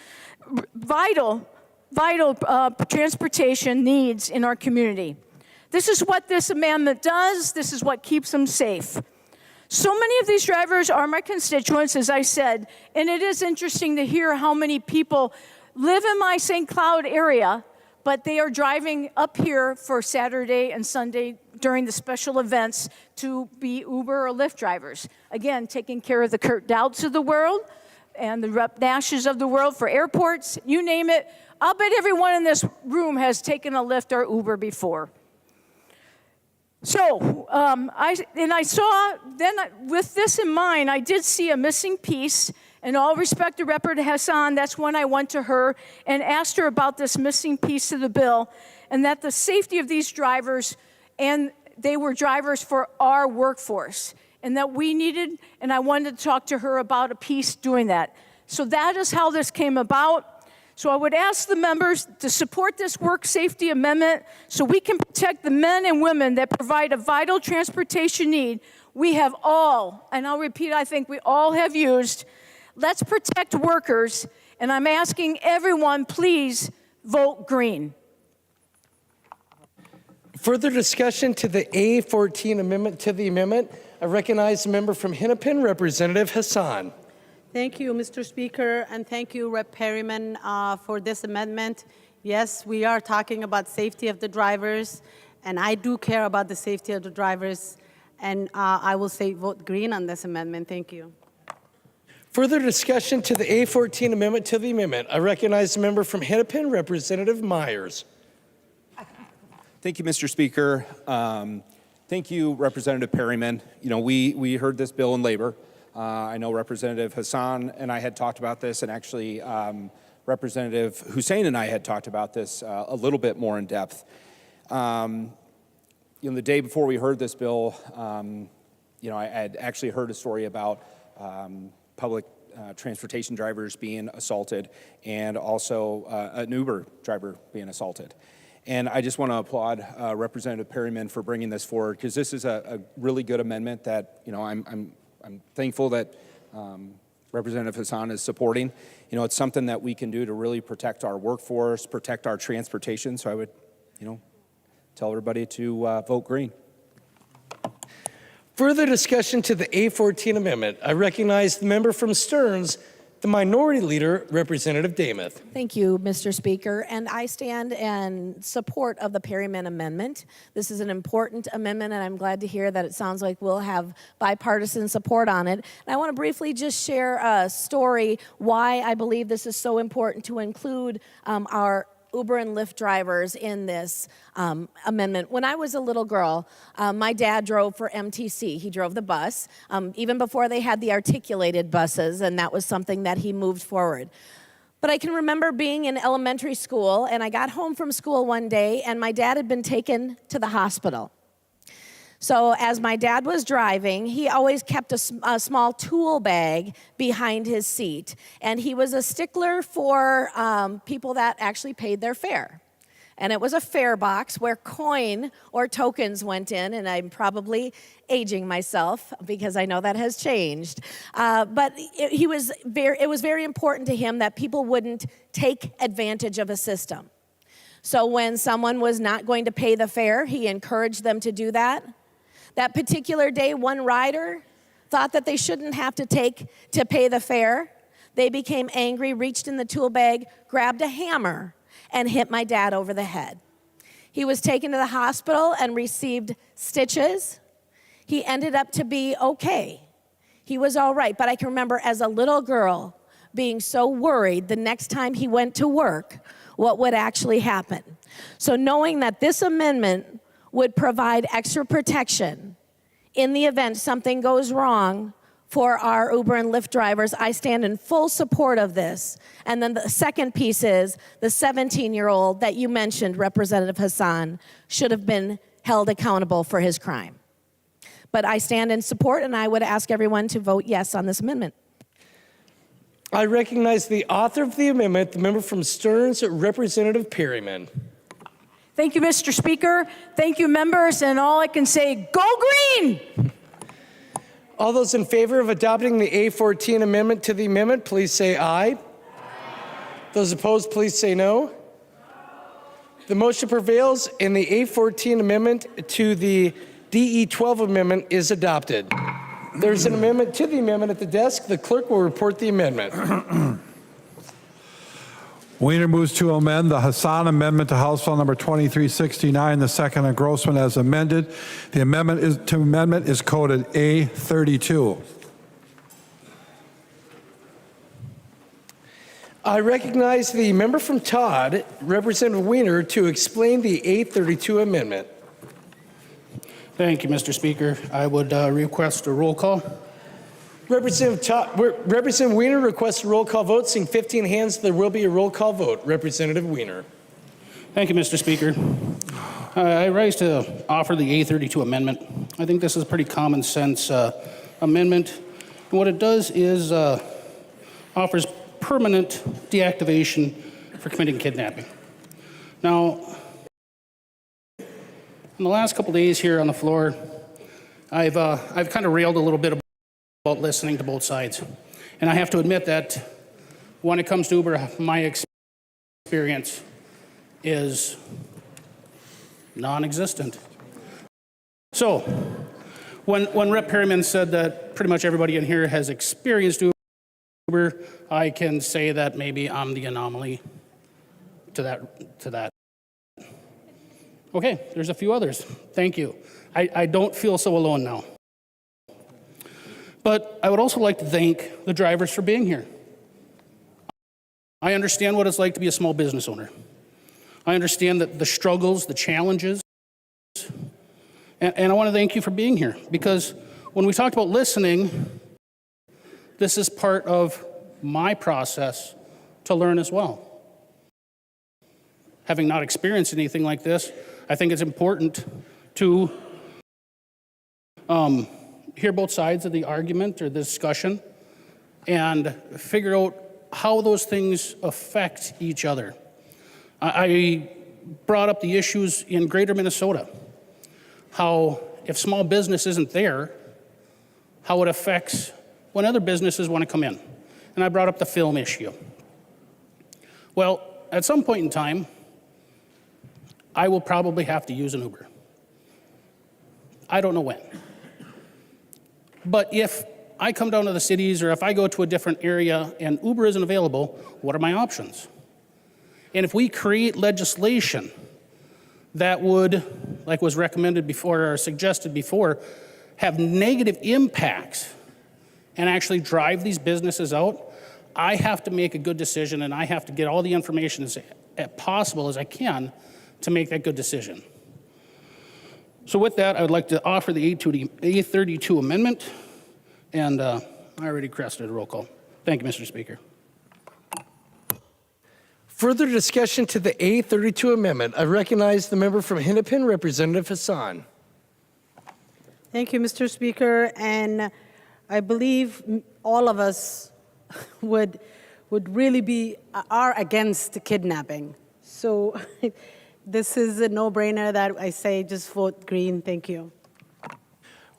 vital transportation needs in our community. This is what this amendment does. This is what keeps them safe. So many of these drivers are my constituents, as I said, and it is interesting to hear how many people live in my St. Cloud area, but they are driving up here for Saturday and Sunday during the special events to be Uber or Lyft drivers. Again, taking care of the Kurt Dowds of the world and the Rep. Nashes of the world for airports, you name it. I'll bet everyone in this room has taken a Lyft or Uber before. So, with this in mind, I did see a missing piece, In all respect to Representative Hassan, that's when I went to her and asked her about this missing piece of the bill, and that the safety of these drivers, and they were drivers for our workforce, and that we needed, and I wanted to talk to her about a piece doing that. So that is how this came about. So I would ask the members to support this work safety amendment so we can protect the men and women that provide a vital transportation need we have all, and I'll repeat, I think we all have used. Let's protect workers, and I'm asking everyone, please vote green. Further discussion to the A14 amendment to the amendment. I recognize the member from Hennepin, Representative Hassan. Thank you, Mr. Speaker, and thank you, Rep. Perryman, for this amendment. Yes, we are talking about safety of the drivers, and I do care about the safety of the drivers, and I will say vote green on this amendment. Thank you. Further discussion to the A14 amendment to the amendment. I recognize the member from Hennepin, Representative Myers. Thank you, Mr. Speaker. Thank you, Representative Perryman. You know, we heard this bill in labor. I know Representative Hassan and I had talked about this, and actually Representative Hussein and I had talked about this a little bit more in depth. You know, the day before we heard this bill, you know, I had actually heard a story about public transportation drivers being assaulted, and also an Uber driver being assaulted. And I just want to applaud Representative Perryman for bringing this forward, because this is a really good amendment that, you know, I'm thankful that Representative Hassan is supporting. You know, it's something that we can do to really protect our workforce, protect our transportation. So I would, you know, tell everybody to vote green. Further discussion to the A14 amendment. I recognize the member from Stearns, the Minority Leader, Representative Damath. Thank you, Mr. Speaker, and I stand in support of the Perryman amendment. This is an important amendment, and I'm glad to hear that it sounds like we'll have bipartisan support on it. And I want to briefly just share a story why I believe this is so important to include our Uber and Lyft drivers in this amendment. When I was a little girl, my dad drove for MTC. He drove the bus, even before they had the articulated buses, and that was something that he moved forward. But I can remember being in elementary school, and I got home from school one day, and my dad had been taken to the hospital. So as my dad was driving, he always kept a small tool bag behind his seat. And he was a stickler for people that actually paid their fare. And it was a fare box where coin or tokens went in, and I'm probably aging myself because I know that has changed. But it was very important to him that people wouldn't take advantage of a system. So when someone was not going to pay the fare, he encouraged them to do that. That particular day, one rider thought that they shouldn't have to pay the fare. They became angry, reached in the tool bag, grabbed a hammer, and hit my dad over the head. He was taken to the hospital and received stitches. He ended up to be okay. He was all right, but I can remember as a little girl being so worried the next time he went to work, what would actually happen. So knowing that this amendment would provide extra protection in the event something goes wrong for our Uber and Lyft drivers, I stand in full support of this. And then the second piece is the 17-year-old that you mentioned, Representative Hassan, should have been held accountable for his crime. But I stand in support, and I would ask everyone to vote yes on this amendment. I recognize the author of the amendment, the member from Stearns, Representative Perryman. Thank you, Mr. Speaker. Thank you, members. And all I can say, go green! All those in favor of adopting the A14 amendment to the amendment, please say aye. Aye. Those opposed, please say no. The motion prevails, and the A14 amendment to the DE12 amendment is adopted. There's an amendment to the amendment at the desk. The clerk will report the amendment. Wiener moves to amend the Hassan Amendment to House File Number 2369, the second engrossment as amended. The amendment is coded A32. I recognize the member from Todd, Representative Wiener, to explain the A32 amendment. Thank you, Mr. Speaker. I would request a roll call. Representative Weiner requests a roll call vote. Seeing 15 hands, there will be a roll call vote. Representative Weiner. Thank you, Mr. Speaker. I rise to offer the A32 amendment. I think this is a pretty common sense amendment. And what it does is offers permanent deactivation for committing kidnapping. Now, in the last couple days here on the floor, I've kind of railed a little bit about listening to both sides. And I have to admit that when it comes to Uber, my experience is non-existent. So, when Rep. Perryman said that pretty much everybody in here has experienced Uber, I can say that maybe I'm the anomaly to that. Okay, there's a few others. Thank you. I don't feel so alone now. But I would also like to thank the drivers for being here. I understand what it's like to be a small business owner. I understand that the struggles, the challenges, and I want to thank you for being here, because when we talked about listening, this is part of my process to learn as well. Having not experienced anything like this, I think it's important to hear both sides of the argument or the discussion and figure out how those things affect each other. I brought up the issues in Greater Minnesota, how if small business isn't there, how it affects when other businesses want to come in. And I brought up the film issue. Well, at some point in time, I will probably have to use an Uber. I don't know when. But if I come down to the cities or if I go to a different area and Uber isn't available, what are my options? And if we create legislation that would, like was recommended before or suggested before, have negative impacts and actually drive these businesses out, I have to make a good decision, and I have to get all the information as possible as I can to make that good decision. So with that, I would like to offer the A32 amendment, and I already requested a roll call. Thank you, Mr. Speaker. Further discussion to the A32 amendment. I recognize the member from Hennepin, Representative Hassan. Thank you, Mr. Speaker. And I believe all of us would really are against kidnapping. So this is a no-brainer that I say just vote green. Thank you.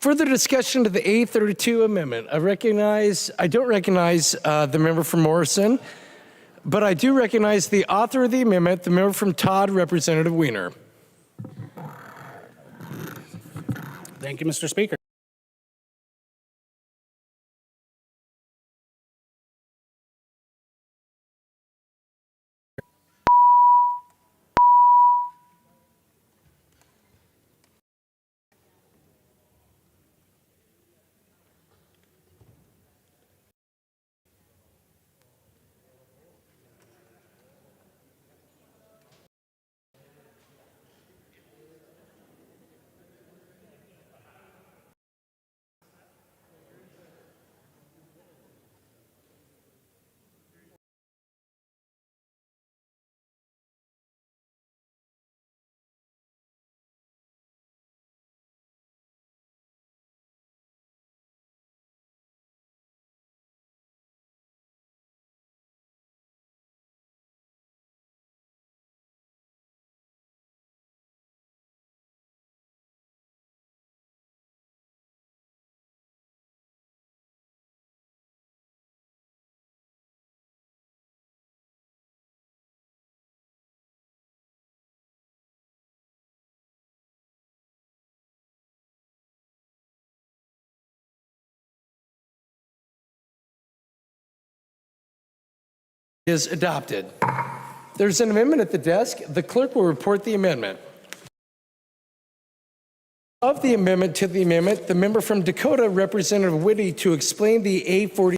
Further discussion to the A32 amendment. I don't recognize the member from Morrison, but I do recognize the author of the amendment, the member from Todd, Representative Weiner. Thank you, Mr. Speaker. Is adopted. There's an amendment at the desk. The clerk will report the amendment. Of the amendment to the amendment, the member from Dakota, Representative Whitty, to explain the A40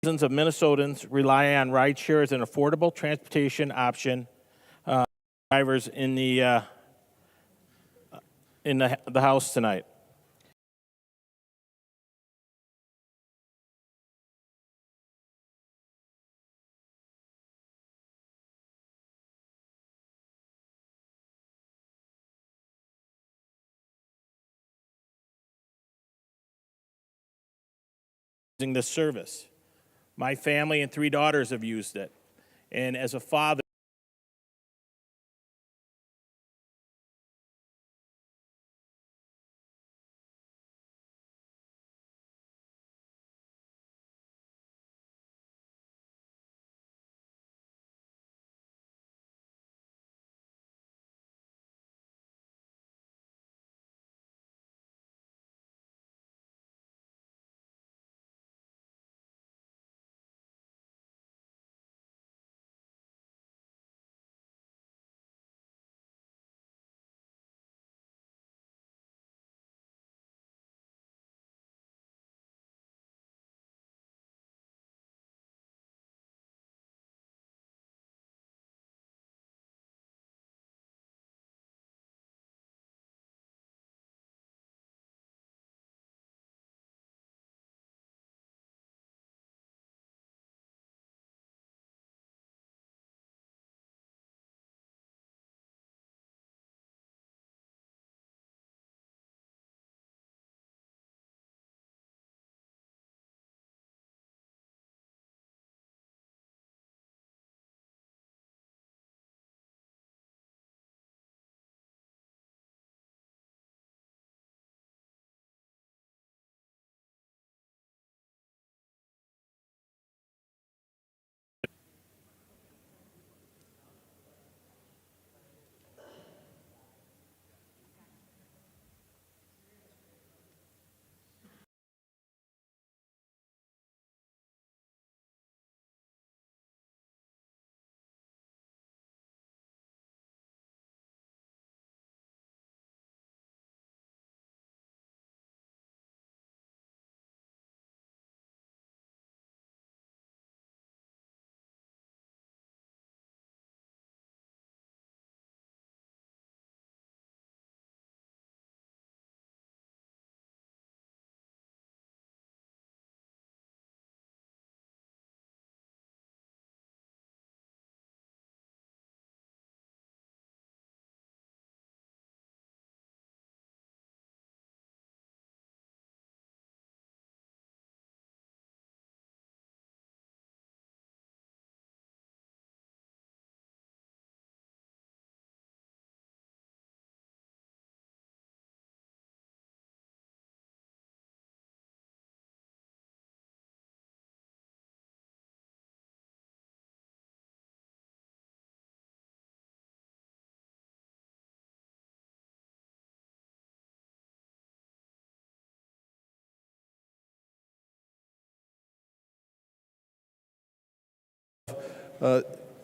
Thousands of Minnesotans rely on rideshare as an affordable transportation option. Drivers in the House tonight. Using this service. My family and 3 daughters have used it. And as a father,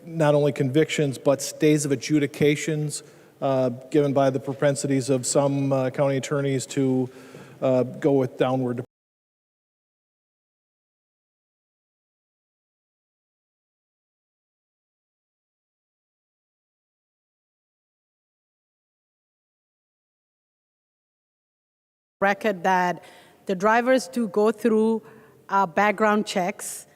not only convictions, but stays of adjudications given by the propensities of some county attorneys to go with downward. Record that the drivers do go through background checks.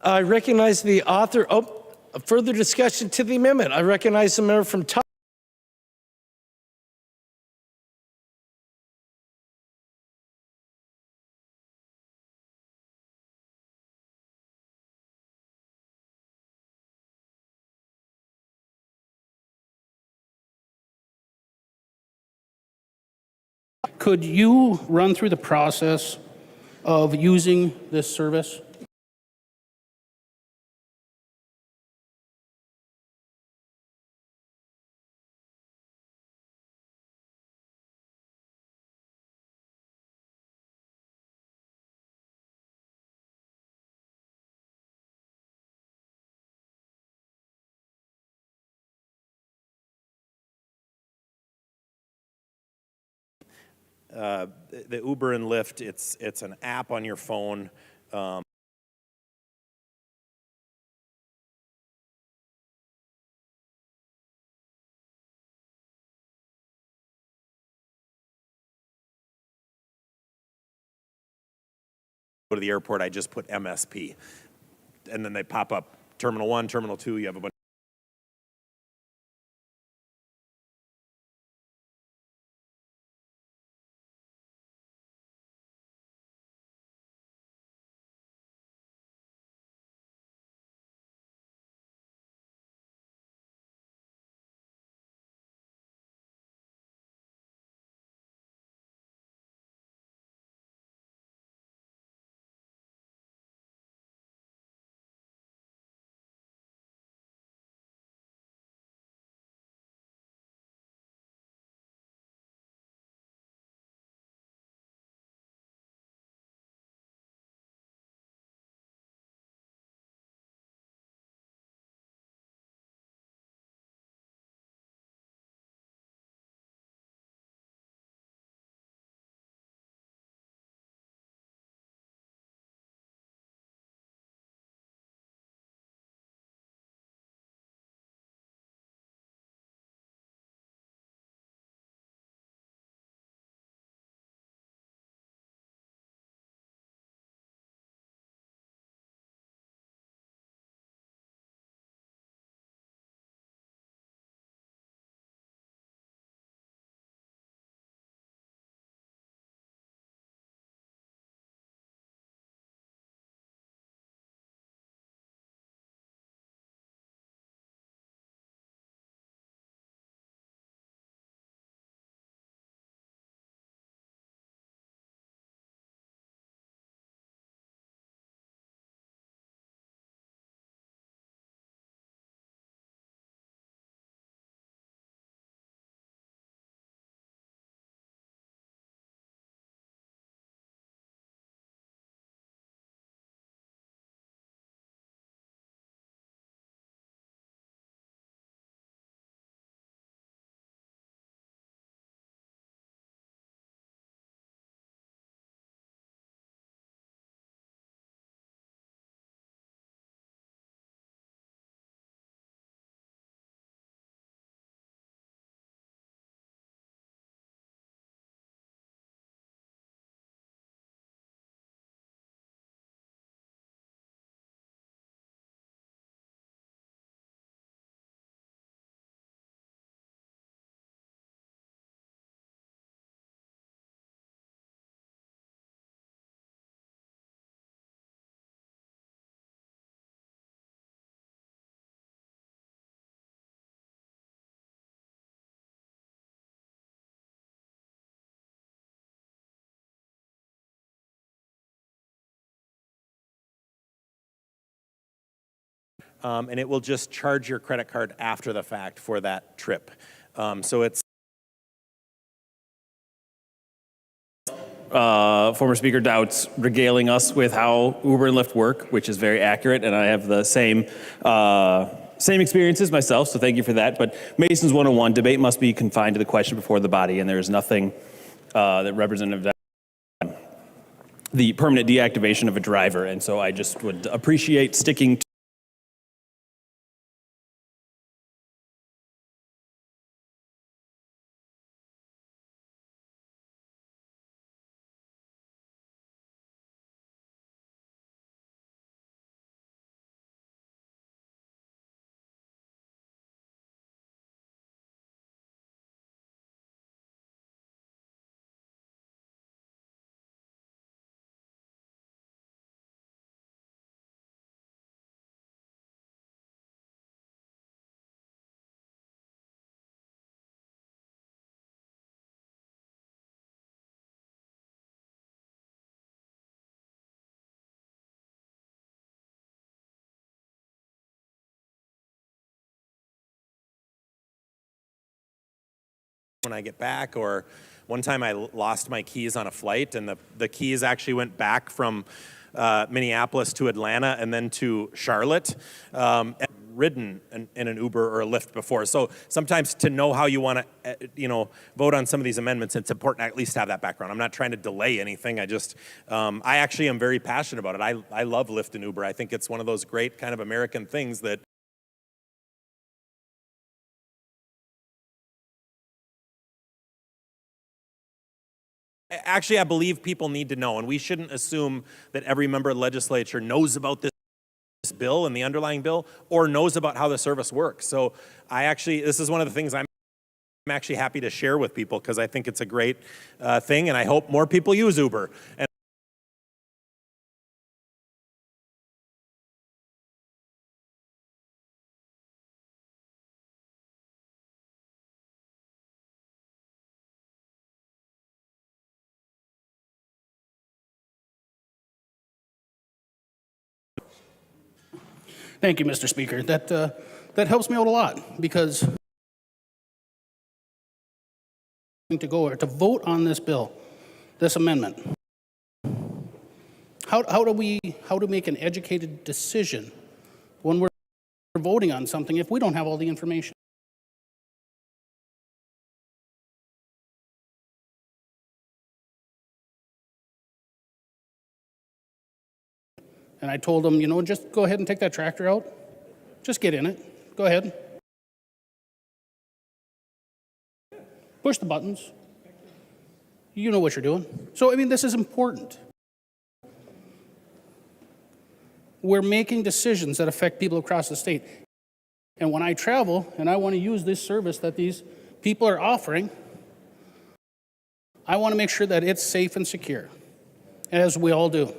I recognize the author. Oh, further discussion to the amendment. I recognize the member from Tufts. Could you run through the process of using this service? the Uber and Lyft, it's an app on your phone. Go to the airport, I just put MSP. And then they pop up Terminal 1, Terminal 2, you have a bunch. And it will just charge your credit card after the fact for that trip. So it's former Speaker Douts regaling us with how Uber and Lyft work, which is very accurate, and I have the same experiences myself, so thank you for that. But Masons 101, debate must be confined to the question before the body, and there is nothing that Representative the permanent deactivation of a driver, and so I just would appreciate sticking to when I get back, or one time I lost my keys on a flight, and the keys actually went back from Minneapolis to Atlanta and then to Charlotte. ridden in an Uber or a Lyft before. So sometimes to know how you want to, vote on some of these amendments, it's important to at least have that background. I'm not trying to delay anything. I actually am very passionate about it. I love Lyft and Uber. I think it's one of those great kind of American things that actually, I believe people need to know, and we shouldn't assume that every member of the legislature knows about this bill and the underlying bill or knows about how the service works. So this is one of the things I'm actually happy to share with people because I think it's a great thing, and I hope more people use Uber. And Thank you, Mr. Speaker. That helps me out a lot because to vote on this bill, this amendment. How do we make an educated decision when we're voting on something if we don't have all the information? And I told them, just go ahead and take that tractor out. Just get in it. Go ahead. Push the buttons. You know what you're doing. So, this is important. We're making decisions that affect people across the state. And when I travel and I want to use this service that these people are offering, I want to make sure that it's safe and secure, as we all do.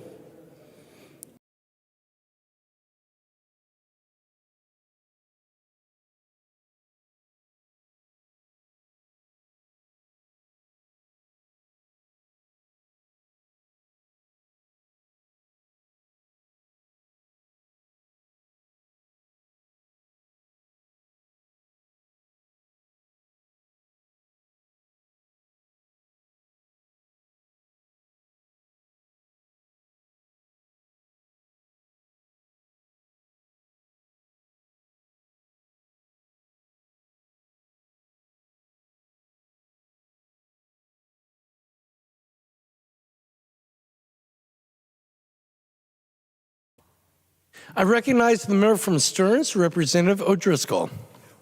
I recognize the member from Stearns, Representative O'Driscoll.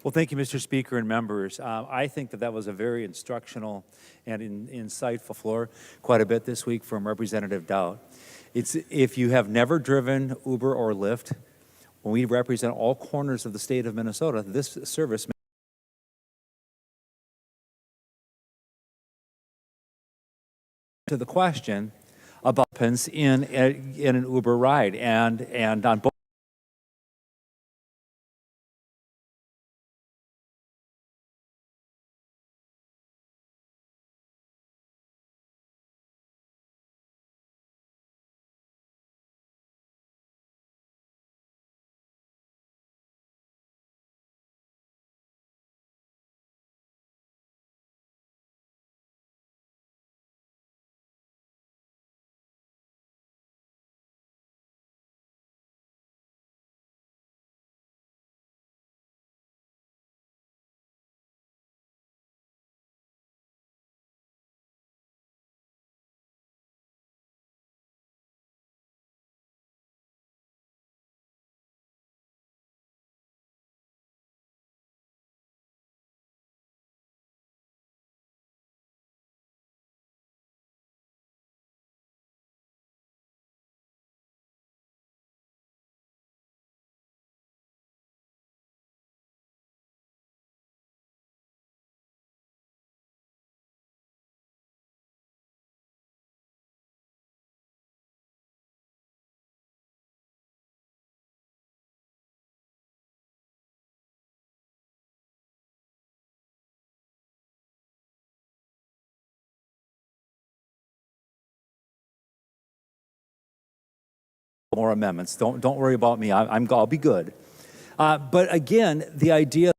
Well, thank you, Mr. Speaker and members. I think that was a very instructional and insightful floor quite a bit this week from Representative Dowd. If you have never driven Uber or Lyft, when we represent all corners of the state of Minnesota, this service to the question about participants in an Uber ride and on both. More amendments. Don't worry about me. I'll be good. But again, the idea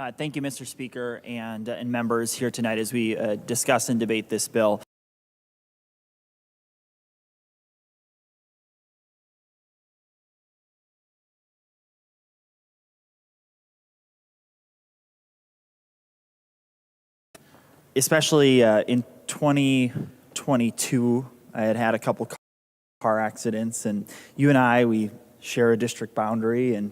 Thank you, Mr. Speaker, and members here tonight as we discuss and debate this bill. Especially in 2022, I had a couple car accidents, and you and I, we share a district boundary, and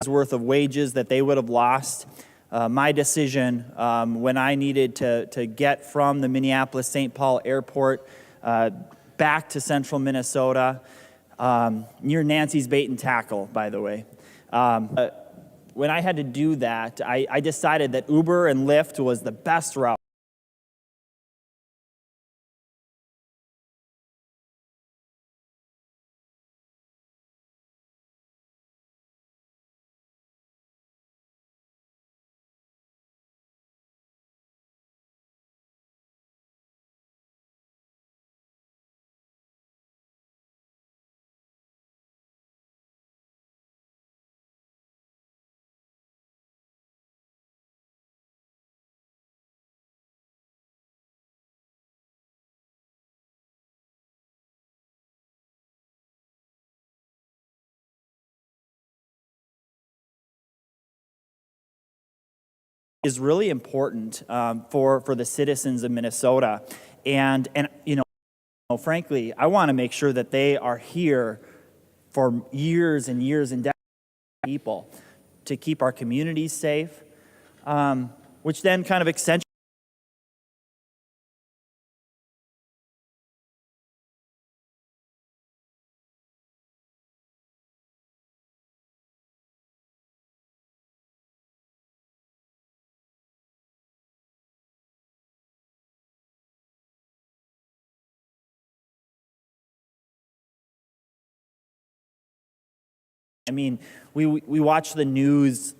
worth of wages that they would have lost. My decision when I needed to get from the Minneapolis-St. Paul airport back to central Minnesota, near Nancy's Bait and Tackle, by the way. When I had to do that, I decided that Uber and Lyft was the best route. Is really important for the citizens of Minnesota, and you know, frankly, I want to make sure that they are here for years and years and decades, people, to keep our communities safe, which then kind of accentuates I mean, we watch the news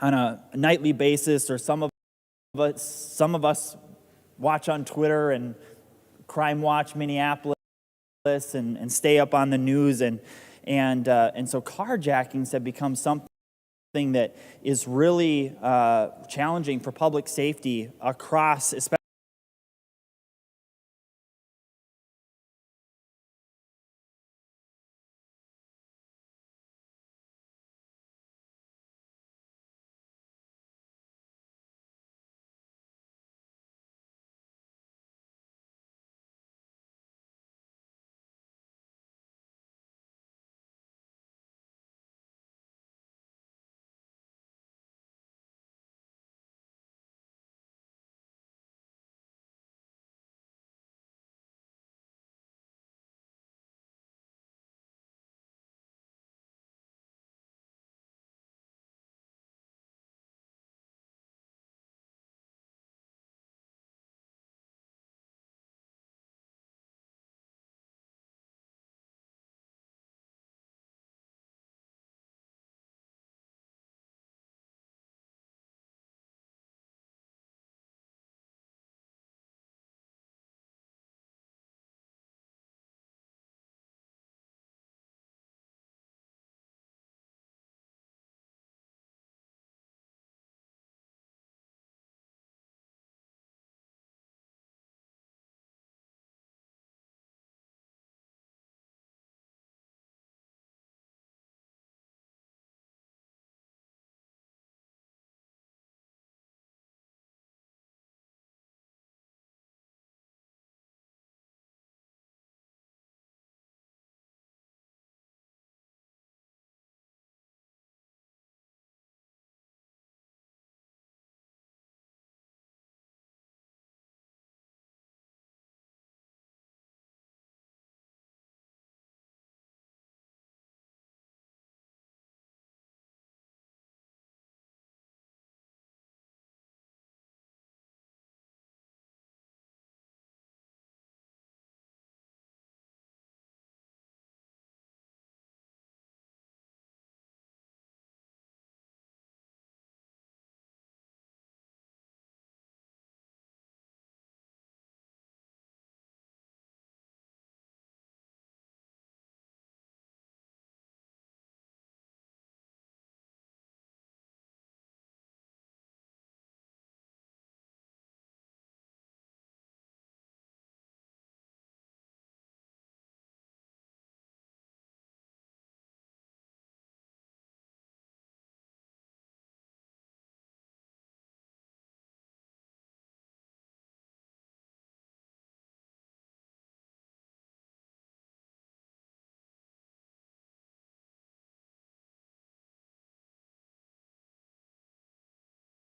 on a nightly basis, or some of us watch on Twitter and Crime Watch Minneapolis and stay up on the news, and so carjackings have become something that is really challenging for public safety across, especially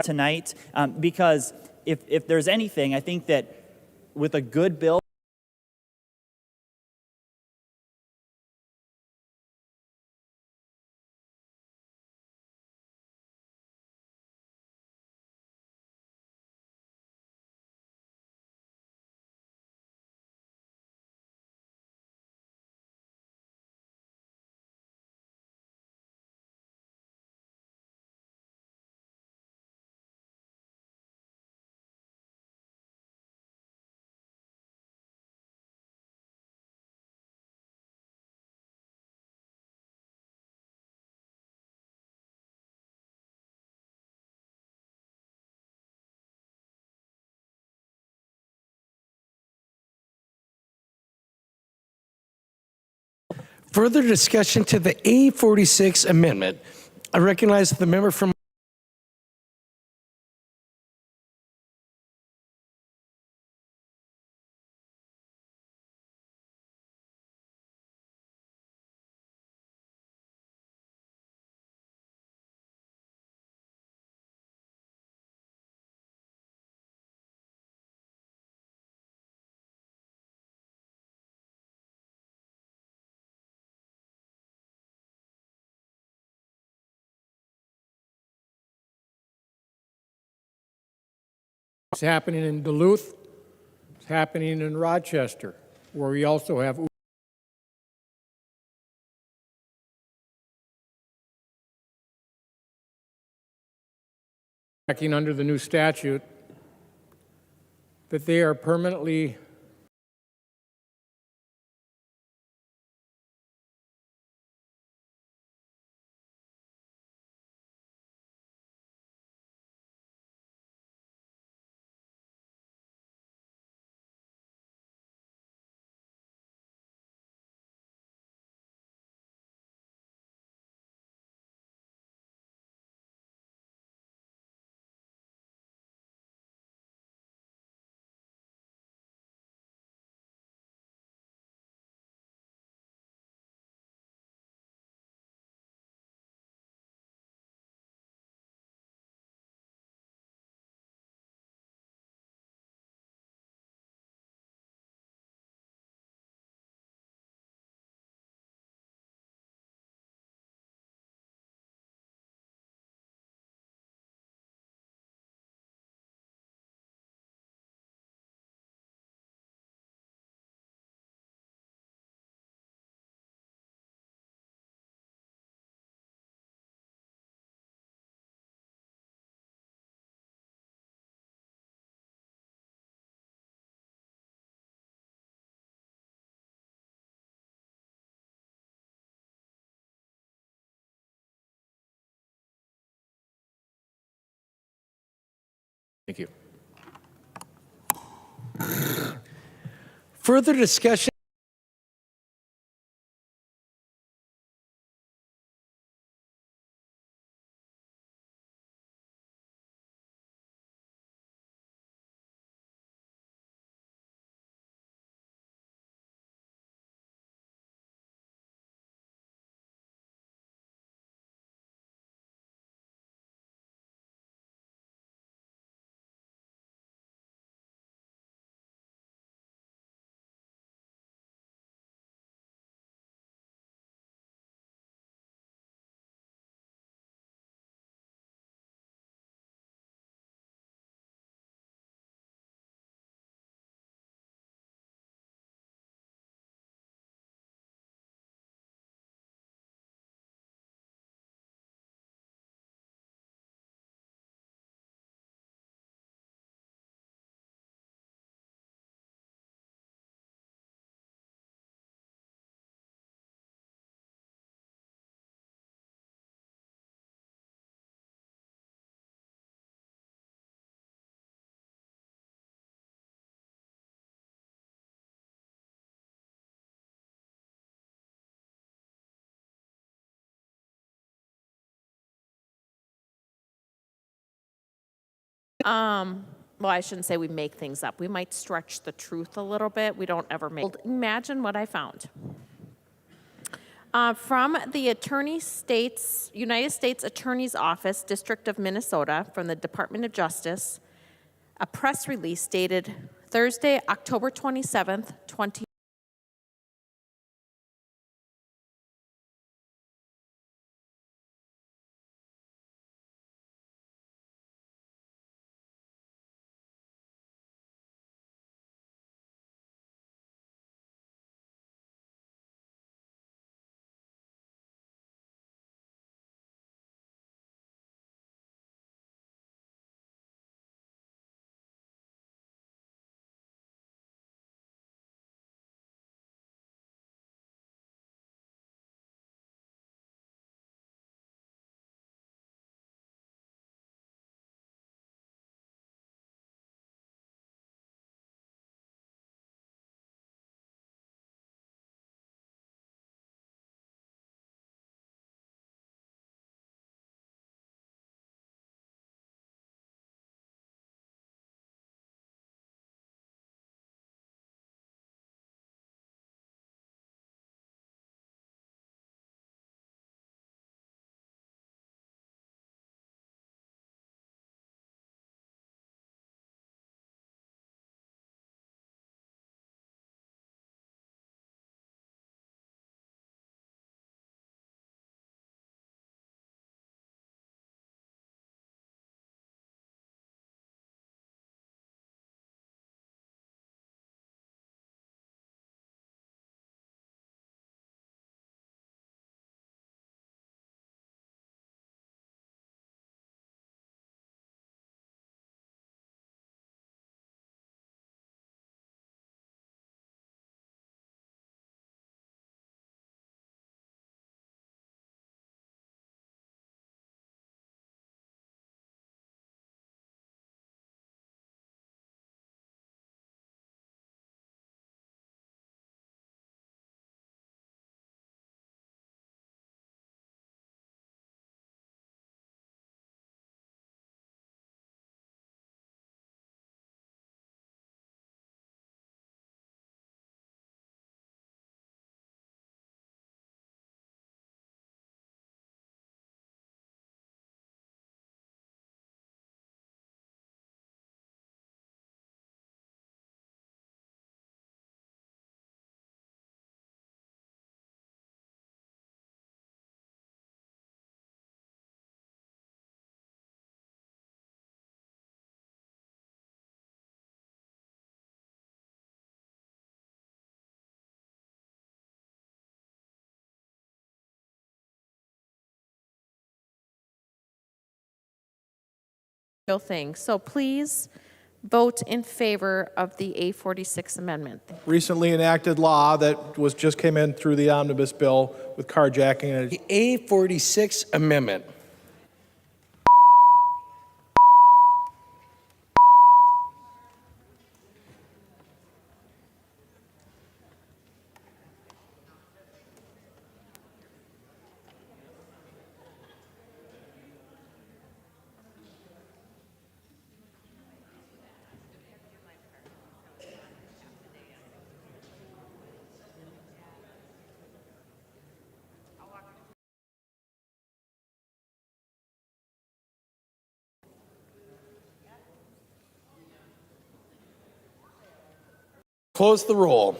tonight, because if there's anything, I think that with a good bill, Further discussion to the A46 amendment. I recognize the member from It's happening in Duluth. It's happening in Rochester, where we also have acting under the new statute, that they are permanently Thank you. Further discussion. Well, I shouldn't say we make things up. We might stretch the truth a little bit. We don't ever make. Imagine what I found. From the United States Attorney's Office, District of Minnesota, from the Department of Justice, a press release dated Thursday, October 27th, 20. real thing. So please vote in favor of the A46 amendment. Recently enacted law that just came in through the omnibus bill with carjacking. And The A46 amendment. Close the roll.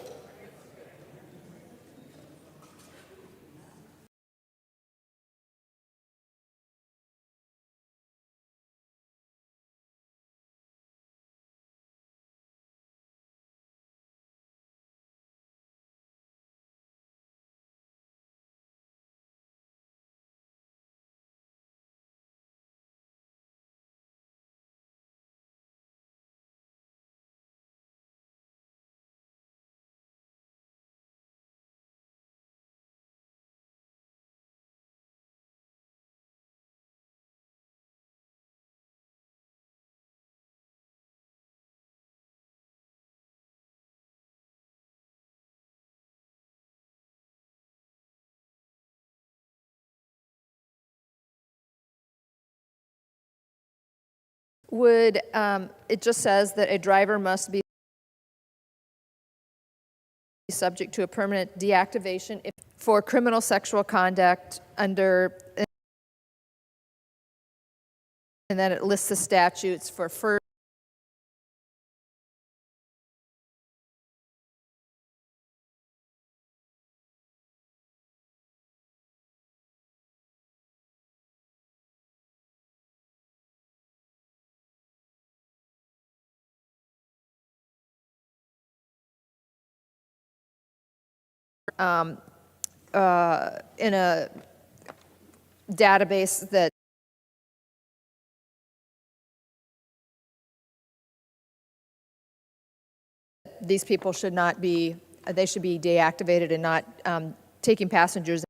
Would, it just says that a driver must be subject to a permanent deactivation for criminal sexual conduct under, and then it lists the statutes for first. In a database that these people should not be, they should be deactivated and not taking passengers.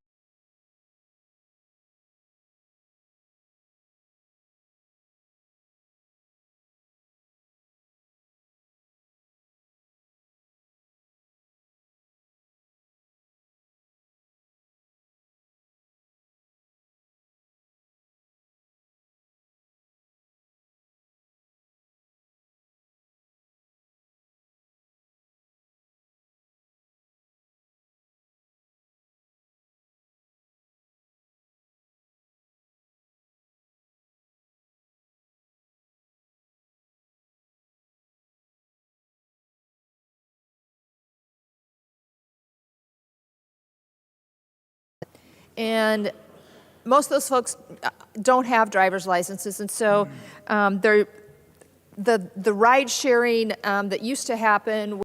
And most of those folks don't have driver's licenses, and so the ride sharing that used to happen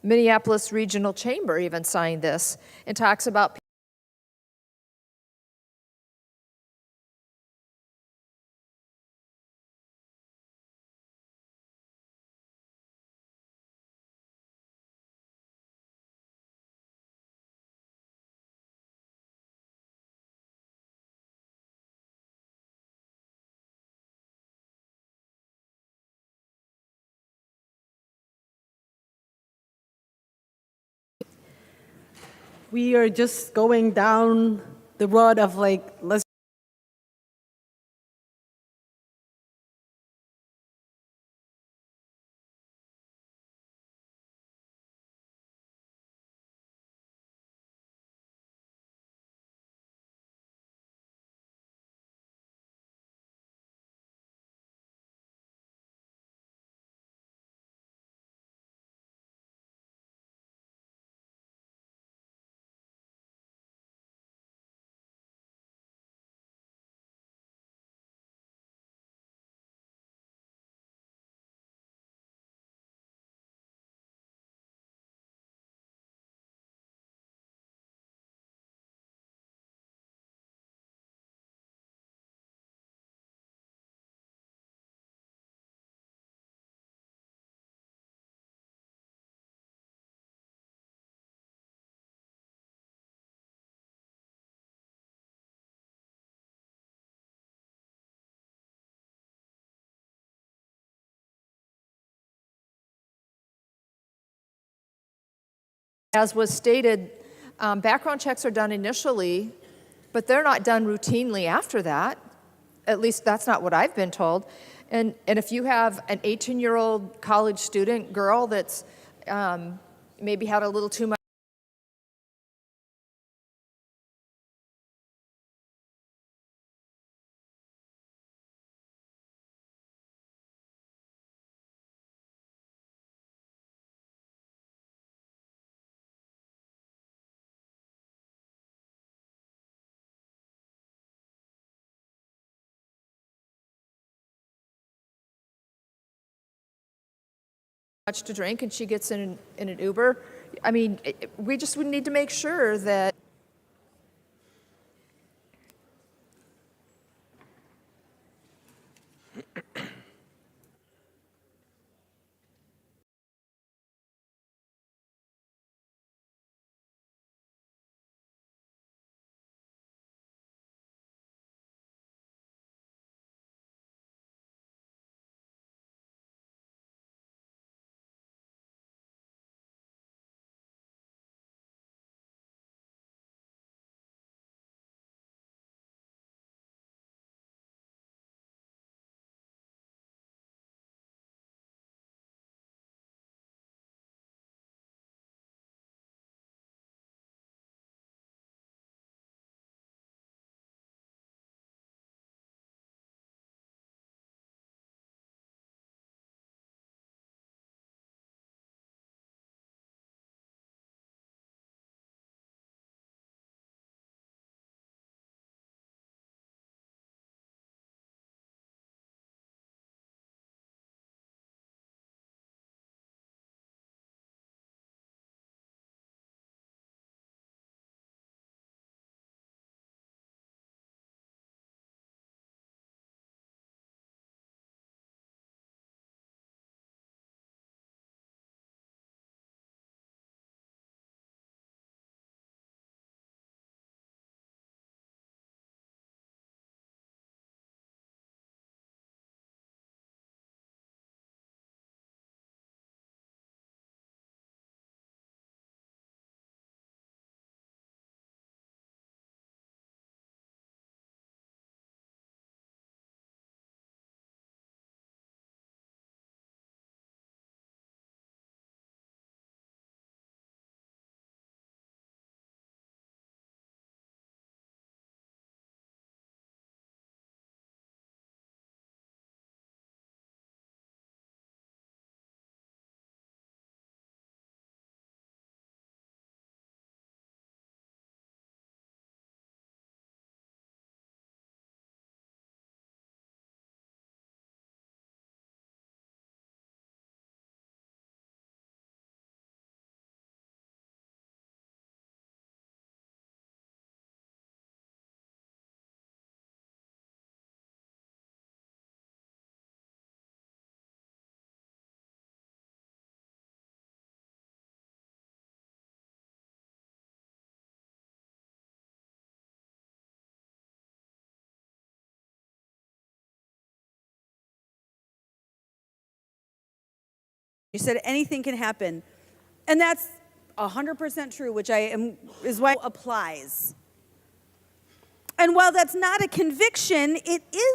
Minneapolis Regional Chamber even signed this and talks about We are just going down the road of like, let's As was stated, background checks are done initially, but they're not done routinely after that. At least that's not what I've been told. And if you have an 18-year-old college student girl that's maybe had a little too much to drink and she gets in an Uber, I mean, we just would need to make sure that You said anything can happen. And that's 100% true, which is why it applies. And while that's not a conviction, it is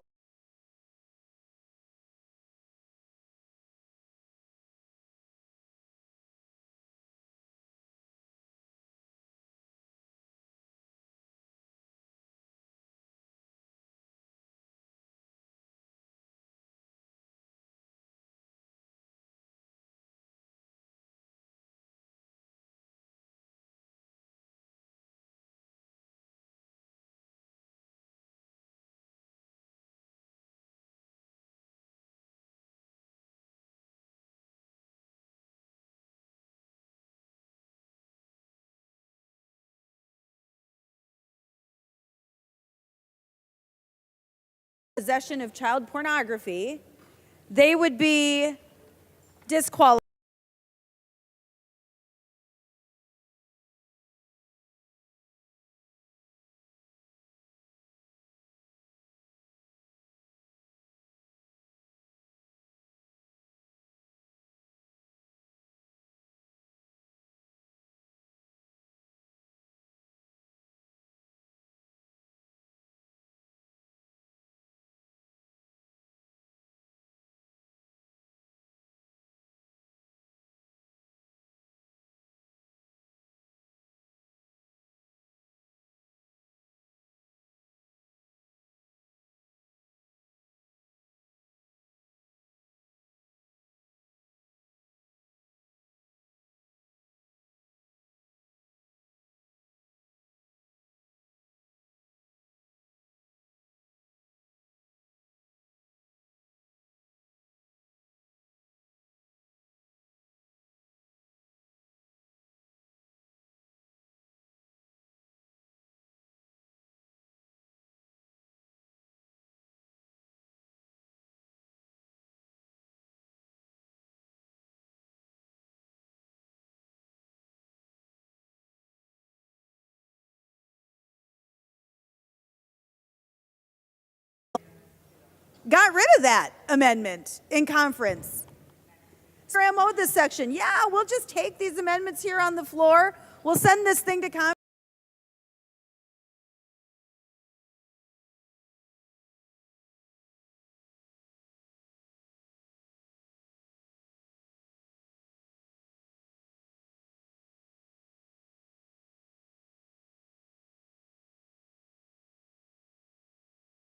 possession of child pornography, they would be disqualified. got rid of that amendment in conference. Mode this section. Yeah, we'll just take these amendments here on the floor. We'll send this thing to conference.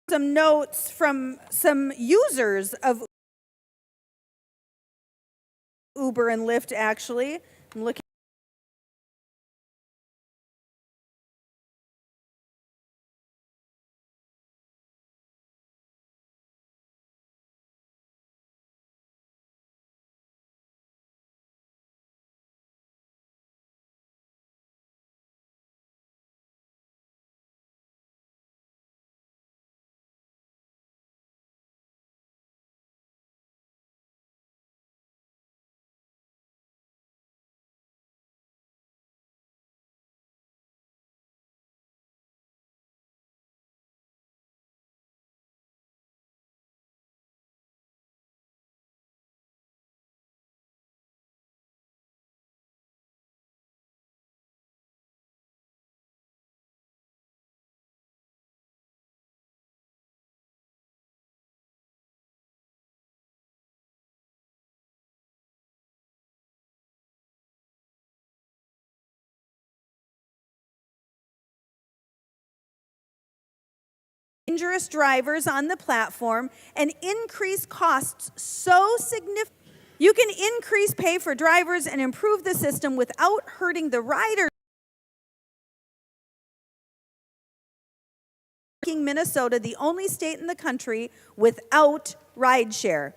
Some notes from some users of Uber and Lyft, actually. I'm looking. Dangerous drivers on the platform and increase costs so significant. You can increase pay for drivers and improve the system without hurting the riders. Making Minnesota the only state in the country without rideshare.